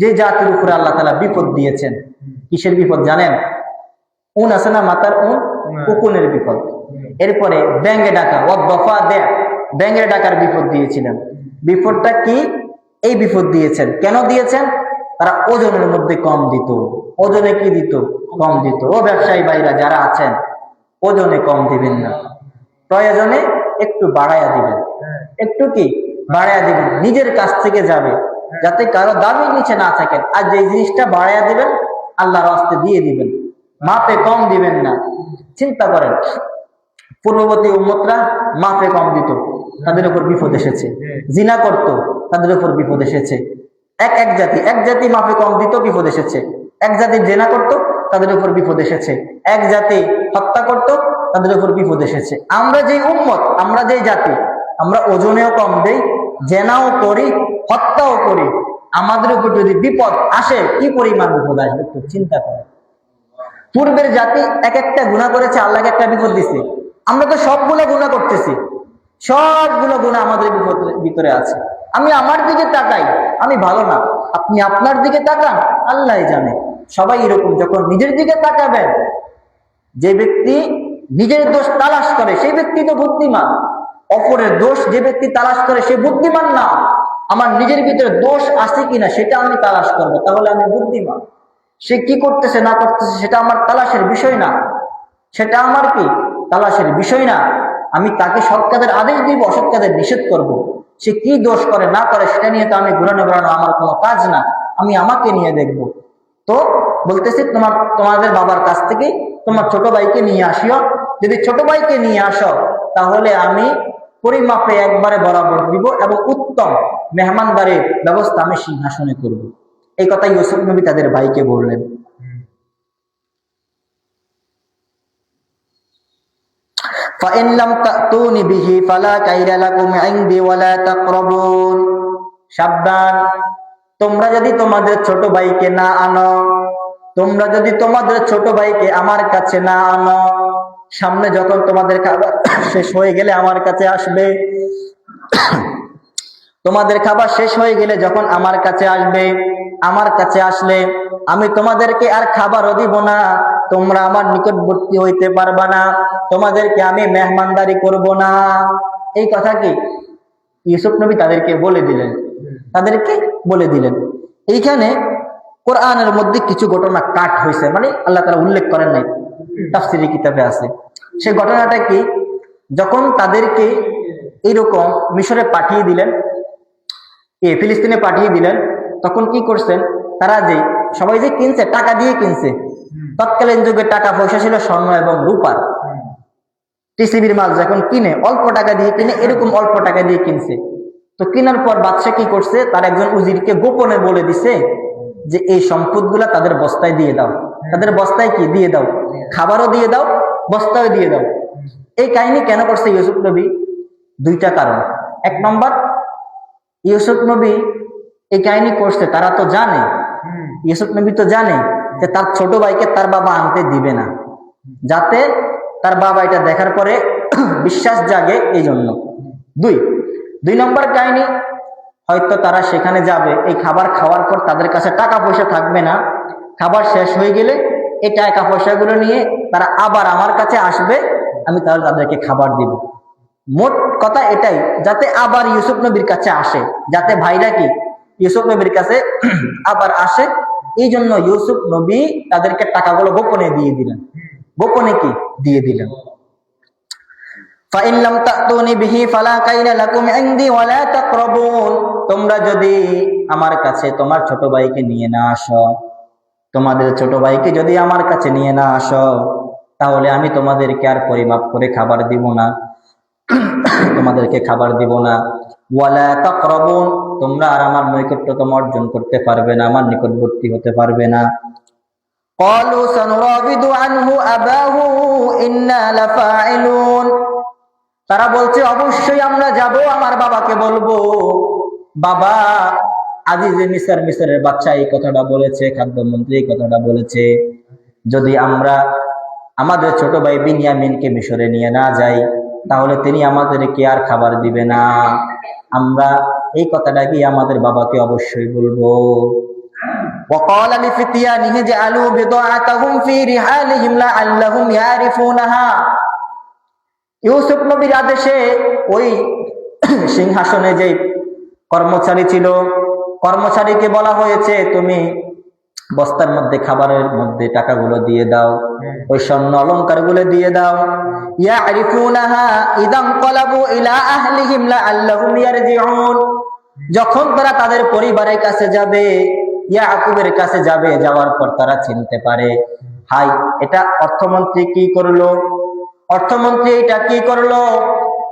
যে জাতির উপরে আল্লাহ তাআলা বিপদ দিয়েছেন। কিসের বিপদ জানেন? উন আছে না, মাথার উন, উকুনের বিপদ। এরপরে ব্যাঙে ডাকা, দফা দেয়, ব্যাঙের ডাকার বিপদ দিয়েছিলেন। বিপদটা কি? এই বিপদ দিয়েছেন। কেন দিয়েছেন? তারা ওজনের মধ্যে কম দিত। ওজনে কি দিত? কম দিত। ও ব্যবসায়ী ভাইরা যারা আছেন, ওজনে কম দিবেন না, প্রয়োজনে একটু বাড়াইয়া দিবেন। একটু কি বাড়াইয়া দিবেন, নিজের কাছ থেকে যাবে, যাতে কারো দাবির নিচে না থাকেন। আর যে জিনিসটা বাড়াইয়া দিবেন, আল্লাহর রাস্তে দিয়ে দিবেন, মাপে কম দিবেন না। চিন্তা করেন, পূর্ববর্তী উম্মতরা মাপে কম দিত, তাদের উপর বিপদ এসেছে। জিনা করত, তাদের উপর বিপদ এসেছে। এক জাতি মাপে কম দিত, বিপদ এসেছে। এক জাতি জিনা করত, তাদের উপর বিপদ এসেছে। এক জাতি হত্যা করত, তাদের উপর বিপদ এসেছে। আমরা যে উম্মত, আমরা যে জাতি, আমরা ওজনেও কম দেই, জেনাও করি, হত্যাও করি। আমাদের উপর যদি বিপদ আসে, কি পরিমাণ বিপদ আসবে একটু চিন্তা করেন। পূর্বের জাতি এক একটা গুনাহ করেছে, আল্লাহকে একটা বিপদ দিছে। আমরা তো সবগুলো গুনাহ করতেছি, সবগুলো গুনাহ আমাদের বিপদের ভিতরে আছে। আমি আমার দিকে তাকাই, আমি ভালো না। আপনি আপনার দিকে তাকান, আল্লাহ জানে। সবাই এরকম। যখন নিজের দিকে তাকাবেন, যে ব্যক্তি নিজের দোষ তালাশ করে সেই ব্যক্তি তো বুদ্ধিমান। অপরের দোষ যে ব্যক্তি তালাশ করে সে বুদ্ধিমান না। আমার নিজের ভিতরে দোষ আছে কিনা সেটা আমি তালাশ করবো, তাহলে আমি বুদ্ধিমান। সে কি করতেছে না করতেছে সেটা আমার তালাশের বিষয় না, সেটা আমার কি তালাশের বিষয় না। আমি তাকে সৎ কাজের আদেশ দিব, অসৎ কাজের নিষেধ করব। সে কি দোষ করে না করে সেটা নিয়ে তো আমি ঘুরানো বেড়ানো আমার কোনো কাজ না, আমি আমাকে নিয়ে দেখব। তো বলতেছি, তোমাদের বাবার কাছ থেকে তোমার ছোট ভাইকে নিয়ে আসিও। যদি ছোট ভাইকে নিয়ে আসো, তাহলে আমি পরিমাপে একবারে বরাবর দিব এবং উত্তম মেহমানদারির ব্যবস্থা আমি সিংহাসনে করব। এই কথা ইউসুফ নবী তাদের ভাইকে বললেন। فَإِن لَّمْ تَأْتُونِ بِهِ فَلَا كَيْلَ لَكُمْ عِندِي وَلَا تَقْرَبُونِ। সাবধান, তোমরা যদি তোমাদের ছোট ভাইকে না আনো, তোমরা যদি তোমাদের ছোট ভাইকে আমার কাছে না আনো, সামনে যখন তোমাদের খাবার শেষ হয়ে গেলে আমার কাছে আসবে, তোমাদের খাবার শেষ হয়ে গেলে যখন আমার কাছে আসবে, আমার কাছে আসলে আমি তোমাদেরকে আর খাবারও দিব না, তোমরা আমার নিকটবর্তী হইতে পারবা না, তোমাদেরকে আমি মেহমানদারি করব না। এই কথা কি ইউসুফ নবী তাদেরকে বলে দিলেন, তাদেরকে বলে দিলেন। এইখানে কোরআনের মধ্যে কিছু ঘটনা কাট হয়েছে, মানে আল্লাহ তাআলা উল্লেখ করেন নাই, তাফসীরি কিতাবে আছে। সেই ঘটনাটা কি, যখন তাদেরকে এইরকম মিশরে পাঠিয়ে দিলেন, ফিলিস্তিনে পাঠিয়ে দিলেন, তখন কি করছেন তারা? যে সবাই যে কিনছে, টাকা দিয়ে কিনছে। তৎকালীন যুগে টাকা পয়সা ছিল স্বর্ণ এবং রূপার। টিসিবির মাল যখন কিনে, অল্প টাকা দিয়ে কিনে, এরকম অল্প টাকা দিয়ে কিনছে। তো কেনার পর বাদশা কি করছে, তার একজন উজিরকে গোপনে বলে দিছে যে এই সম্পদগুলা তাদের বস্তায় দিয়ে দাও, তাদের বস্তায় কি দিয়ে দাও, খাবারও দিয়ে দাও, বস্তায় দিয়ে দাও। এই কাহিনী কেন করছে ইউসুফ নবী? দুইটা কারণ। এক নম্বর, ইউসুফ নবী এই কাহিনী করছে, তারা তো জানে, ইউসুফ নবী তো জানে যে তার ছোট ভাইকে তার বাবা আনতে দিবে না, যাতে তার বাবা এটা দেখার পরে বিশ্বাস জাগে, এই জন্য। দুই নম্বর কাহিনী, হয়তো তারা সেখানে যাবে, এই খাবার খাওয়ার পর তাদের কাছে টাকা পয়সা থাকবে না, খাবার শেষ হয়ে গেলে এই টাকা পয়সাগুলো নিয়ে তারা আবার আমার কাছে আসবে, আমি তাহলে তাদেরকে খাবার দিব। মোট কথা এটাই, যাতে আবার ইউসুফ নবীর কাছে আসে, যাতে ভাইরা কি ইউসুফ নবীর কাছে আবার আসে। এই জন্য ইউসুফ নবী তাদেরকে টাকাগুলো গোপনে দিয়ে দিলেন, গোপনে কি দিয়ে দিলেন। فَإِن لَّمْ تَأْتُونِ بِهِ فَلَا كَيْلَ لَكُمْ عِندِي وَلَا تَقْرَبُونِ। তোমরা যদি আমার কাছে তোমার ছোট ভাইকে নিয়ে না আসো, তোমাদের ছোট ভাইকে যদি আমার কাছে নিয়ে না আসো, তাহলে আমি তোমাদেরকে আর পরিমাপ করে খাবার দিব না, তোমাদেরকে খাবার দিব না। ওয়ালা তাকরাবুন, তোমরা আর আমার নৈকট্যতম অর্জন করতে পারবে না, আমার নিকটবর্তী হতে পারবে না। ক্বালু সানুরাবিদু আনহু আবাহু ইন্না লাফাইলুন। তারা বলছে অবশ্যই আমরা যাব, আমার বাবাকে বলবো, বাবা আজিজে মিসরের বাচ্চা এই কথাটা বলেছে, খাদ্যমন্ত্রী এই কথাটা বলেছে, যদি আমরা আমাদের ছোট ভাই বিনিয়ামিনকে মিশরে নিয়ে না যাই তাহলে তিনি আমাদেরকে আর খাবার দিবে না। আমরা এই কথাটা কি আমাদের বাবাকে অবশ্যই বলবো। وقال لفتيانه جعلوا بضاعتهم في رحالهم لعلهم يعرفونها। ইউসুফ নবীর আদেশে ওই সিংহাসনে যে কর্মচারী ছিল, কর্মচারীকে বলা হয়েছে তুমি বস্তার মধ্যে খাবারের মধ্যে টাকাগুলো দিয়ে দাও, ওই স্বর্ণ অলংকার গুলো দিয়ে দাও। ইয়ারিফুনাহা ইদাম ক্বালাবু ইলা আহলিহিম লাআল্লাহুম ইয়ারজিউন। যখন তারা তাদের পরিবারের কাছে যাবে, ইয়াকুবের কাছে যাবে, যাওয়ার পর তারা চিনতে পারে, হাই এটা অর্থমন্ত্রী কি করলো, অর্থমন্ত্রী এটা কি করলো,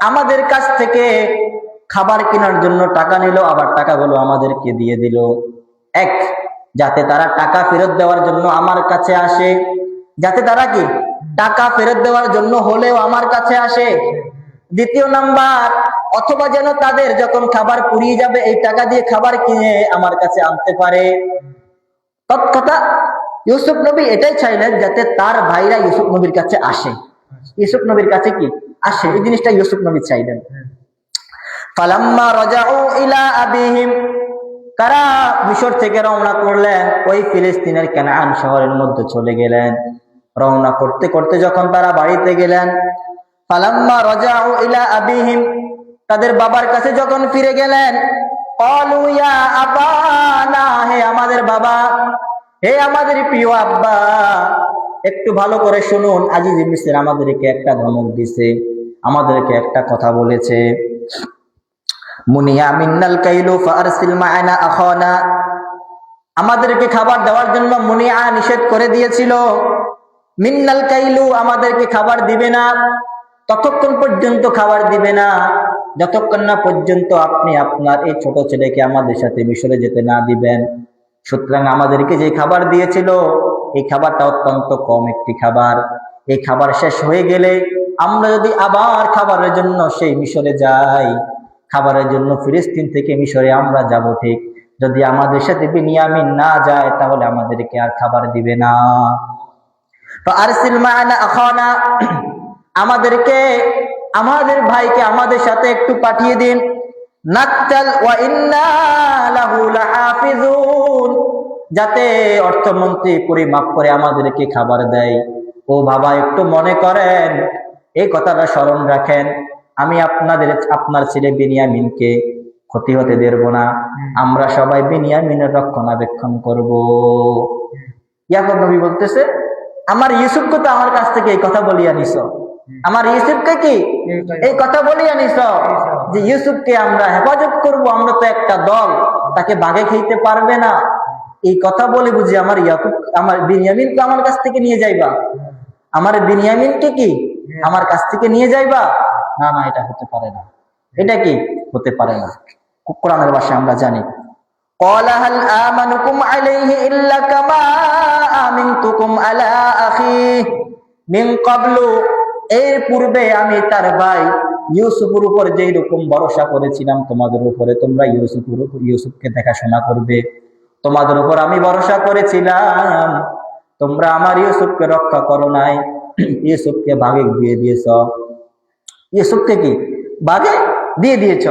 আমাদের কাছ থেকে খাবার কেনার জন্য টাকা নিল, আবার টাকাগুলো আমাদেরকে দিয়ে দিল। এক, যাতে তারা টাকা ফেরত দেওয়ার জন্য আমার কাছে আসে, যাতে তারা কি টাকা ফেরত দেওয়ার জন্য হলেও আমার কাছে আসে। দ্বিতীয় নাম্বার, অথবা যেন তাদের যখন খাবার পুড়িয়ে যাবে এই টাকা দিয়ে খাবার কিনে আমার কাছে আনতে পারে। তৎকথা ইউসুফ নবী এটাই চাইলেন যাতে তার ভাইরা ইউসুফ নবীর কাছে আসে, ইউসুফ নবীর কাছে কি আসে, এই জিনিসটা ইউসুফ নবী চাইলেন। ফালাম্মা রাজাউ ইলা আবিহিম, তারা মিশর থেকে রওনা করলেন, ওই ফিলিস্তিনের কানান শহরের মধ্যে চলে গেলেন। রওনা করতে করতে যখন তারা বাড়িতে গেলেন, ফালাম্মা রাজাউ ইলা আবিহিম, তাদের বাবার কাছে যখন ফিরে গেলেন, ক্বালু ইয়া আবানা, হে আমাদের বাবা, হে আমাদের প্রিয় আব্বা, একটু ভালো করে শুনুন, আজিজ মিসর আমাদেরকে একটা ধমক দিছে, আমাদেরকে একটা কথা বলেছে। মুনিয়া মিন্নাল কাইলু ফারসিল মা'ানা আখানা, আমাদেরকে খাবার দেওয়ার জন্য মুনিয়া নিষেধ করে দিয়েছিল। মিন্নাল কাইলু, আমাদেরকে খাবার দিবে না, ততক্ষণ পর্যন্ত খাবার দিবে না যতক্ষণ না পর্যন্ত আপনি আপনার এই ছোট ছেলেকে আমাদের সাথে মিশরে যেতে না দিবেন। সুতরাং আমাদেরকে যে খাবার দিয়েছিল এই খাবারটা অত্যন্ত কম একটি খাবার, এই খাবার শেষ হয়ে গেলে আমরা যদি আবার খাবারের জন্য সেই মিশরে যাই, খাবারের জন্য ফিলিস্তিন থেকে মিশরে আমরা যাব ঠিক, যদি আমাদের সাথে বিনিয়ামিন না যায় তাহলে আমাদেরকে আর খাবার দিবে না। তো আরসিল মা'ানা আখানা, আমাদেরকে আমাদের ভাইকে আমাদের সাথে একটু পাঠিয়ে দিন। নাকতাল ওয়া ইন্না লাহু লাহাফিজুন, যাতে অর্থমন্ত্রী পরিমাপ করে আমাদেরকে খাবার দেয়। ও বাবা, একটু মনে করেন, এই কথাটা স্মরণ রাখেন, আমি আপনার ছেলে বিনিয়ামিনকে ক্ষতি হতে দেব না, আমরা সবাই বিনিয়ামিনের রক্ষণাবেক্ষণ করব। ইয়াকুব নবী বলতেছে, আমার ইউসুফকে তো আমার কাছ থেকে এই কথা বলিয়া নিছ, আমার ইউসুফকে কি এই কথা বলিয়া নিছ যে ইউসুফকে আমরা হেফাজত করব, আমরা তো একটা দল, তাকে বাঘে খেতে পারবে না, এই কথা বলে বুঝি আমার ইয়াকুব আমার বিনিয়ামিনকে আমার কাছ থেকে নিয়ে যাইবা, আমার বিনিয়ামিনকে কি আমার কাছ থেকে নিয়ে যাইবা? না না, এটা হতে পারে না, এটা কি হতে পারে না। কোরআনের ভাষায় আমরা জানি, ক্বালা হাল আমানুকুম আলাইহি ইল্লা কামা আমিনতুকুম আলা আখিহি মিন ক্বাবলু, এর পূর্বে আমি তার ভাই ইউসুফের উপর যেই রকম ভরসা করেছিলাম তোমাদের উপরে, তোমরা ইউসুফকে দেখাশোনা করবে, তোমাদের উপর আমি ভরসা করেছিলাম, তোমরা আমার ইউসুফকে রক্ষা করো নাই, ইউসুফকে বাঘে দিয়ে দিয়েছ, ইউসুফকে কি বাঘে দিয়ে দিয়েছ।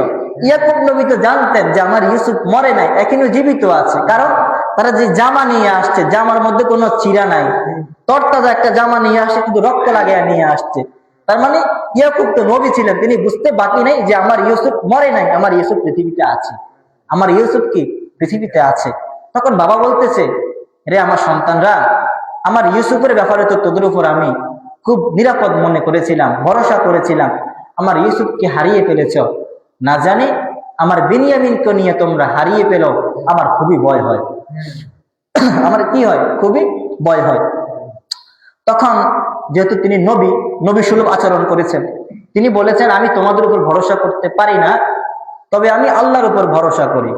ইয়াকুব নবী তো জানতেন যে আমার ইউসুফ মরে নাই, এখনো জীবিত আছে, কারণ তারা যে জামা নিয়ে আসছে, জামার মধ্যে কোনো চিরা নাই, তরতাজা একটা জামা নিয়ে আসছে, কিন্তু রক্ত লাগিয়ে নিয়ে আসছে। তার মানে ইয়াকুব তো নবী ছিলেন, তিনি বুঝতে বাকি নেই যে আমার ইউসুফ মরে নাই, আমার ইউসুফ পৃথিবীতে আছে, আমার ইউসুফ কি পৃথিবীতে আছে। তখন বাবা বলতেছে, রে আমার সন্তানরা, আমার ইউসুফের ব্যাপারে তো তোদের উপর আমি খুব নিরাপদ মনে করেছিলাম, ভরসা করেছিলাম, আমার ইউসুফকে হারিয়ে ফেলেছ, না জানি আমার বিনিয়ামিনকে নিয়ে তোমরা হারিয়ে পেল, আমার খুবই ভয় হয়, আমার কি হয়, খুবই ভয় হয়। তখন যেহেতু তিনি নবী সুলভ আচরণ করেছেন, তিনি বলেছেন, আমি তোমাদের উপর ভরসা করতে পারি না, তবে আমি আল্লাহর উপর ভরসা করি,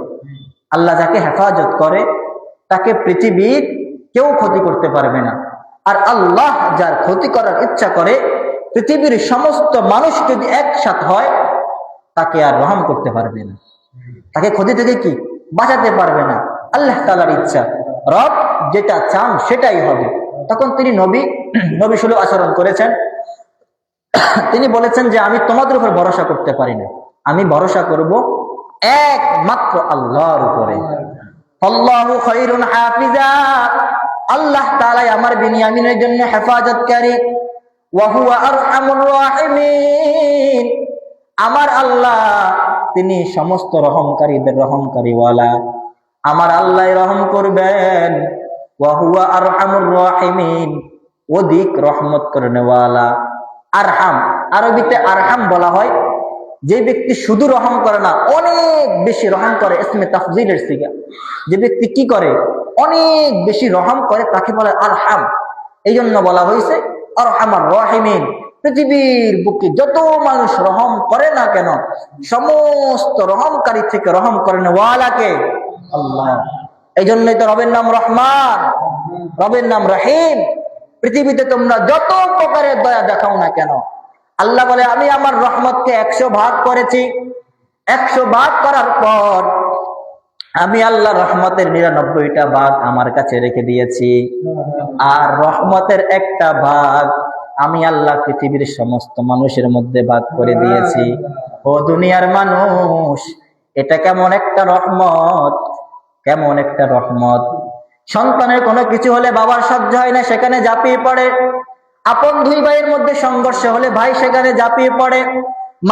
আল্লাহ যাকে হেফাজত করে তাকে পৃথিবীর কেউ ক্ষতি করতে পারবে না, আর আল্লাহ যার ক্ষতি করার ইচ্ছা করে পৃথিবীর সমস্ত মানুষ যদি একসাথে হয় তাকে আর রহম করতে পারবে না, তাকে ক্ষতি থেকে কি বাঁচাতে পারবে না। আল্লাহ তাআলার ইচ্ছা, রব যেটা চান সেটাই হবে। তখন তিনি নবী সুলভ আচরণ করেছেন। তিনি বলেছেন যে আমি তোমাদের উপর ভরসা করতে পারি না, আমি ভরসা করব একমাত্র আল্লাহর উপরে। আল্লাহু খায়রুন হাফিজা, আল্লাহ তাআলা আমার বিনিয়ামিনের জন্য হেফাজতকারী। ওয়া হুয়া আরহামুর রাহিমিন, আমার আল্লাহ তিনি সমস্ত রহমকারীদের রহমকারীওয়ালা, আমার আল্লাহ রহম করবেন। ওয়া হুয়া আরহামুর রাহিমিন, অধিক রহমত করনেওয়ালা। আরহাম, আরবিতে আরহাম বলা হয় যে ব্যক্তি শুধু রহম করে না, অনেক বেশি রহম করে। ইসমে তাফজিলের সিগা, যে ব্যক্তি কি করে অনেক বেশি রহম করে তাকে বলে আরহাম। এই জন্য বলা হয়েছে আরহামার রাহিমিন। পৃথিবীর বুকে যত মানুষ রহম করে না কেন, সমস্ত রহমকারী থেকে রহম করেন ওয়ালাকে আল্লাহ। এই জন্যই তো রবের নাম রহমান, রবের নাম রহিম। পৃথিবীতে তোমরা যত প্রকারের দয়া দেখাও না কেন, আল্লাহ বলে আমি আমার রহমতকে 100 ভাগ করেছি। 100 ভাগ করার পর আমি আল্লাহ রহমতের 99টা ভাগ আমার কাছে রেখে দিয়েছি, আর রহমতের একটা ভাগ আমি আল্লাহ পৃথিবীর সমস্ত মানুষের মধ্যে ভাগ করে দিয়েছি। ও দুনিয়ার মানুষ, এটা কেমন একটা রহমত, কেমন একটা রহমত। সন্তানের কোনো কিছু হলে বাবার সহ্য হয় না, সেখানে ঝাঁপিয়ে পড়ে। আপন দুই ভাইয়ের মধ্যে সংঘর্ষ হলে ভাই সেখানে ঝাঁপিয়ে পড়ে।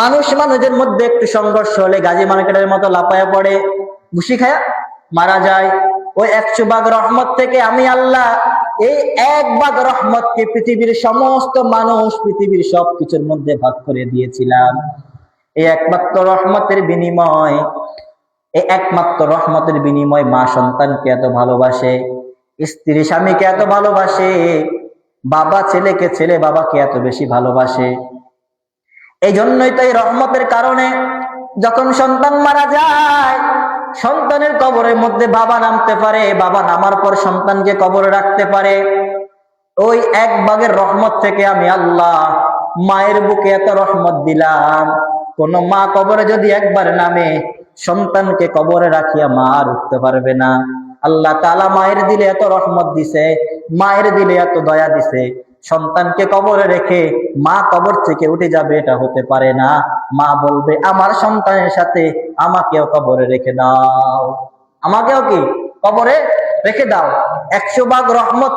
মানুষের মধ্যে একটু সংঘর্ষ হলে গাজী মার্কেটের মতো লাফায়া পড়ে, ঘুষি খায়া মারা যায়। ওই 100 ভাগ রহমত থেকে আমি আল্লাহ এই 1 ভাগ রহমতকে পৃথিবীর সমস্ত মানুষ, পৃথিবীর সবকিছুর মধ্যে ভাগ করে দিয়েছিলাম। এই একমাত্র রহমতের বিনিময়, এই একমাত্র রহমতের বিনিময় মা সন্তানকে এত ভালোবাসে, স্ত্রী স্বামীকে এত ভালোবাসে, বাবা ছেলেকে, ছেলে বাবাকে এত বেশি ভালোবাসে। এই জন্যই তো এই রহমতের কারণে যখন সন্তান মারা যায়, সন্তানের কবরের মধ্যে বাবা নামতে পারে, বাবা নামার পর সন্তানকে কবরে রাখতে পারে। ওই 1 ভাগের রহমত থেকে আমি আল্লাহ মায়ের বুকে এত রহমত দিলাম। কোন মা কবরে যদি একবার নামে, সন্তানকে কবরে রাখিয়া মা আর উঠতে পারবে না। আল্লাহ তাআলা মায়ের দিলে এত রহমত দিছে, মায়ের দিলে এত দয়া দিছে, সন্তানকে কবরে রেখে মা কবর থেকে উঠে যাবে এটা হতে পারে না। মা বলবে আমার সন্তানের সাথে আমাকেও কবরে রেখে দাও, আমাকেও কি কবরে রেখে দাও। 100 ভাগ রহমত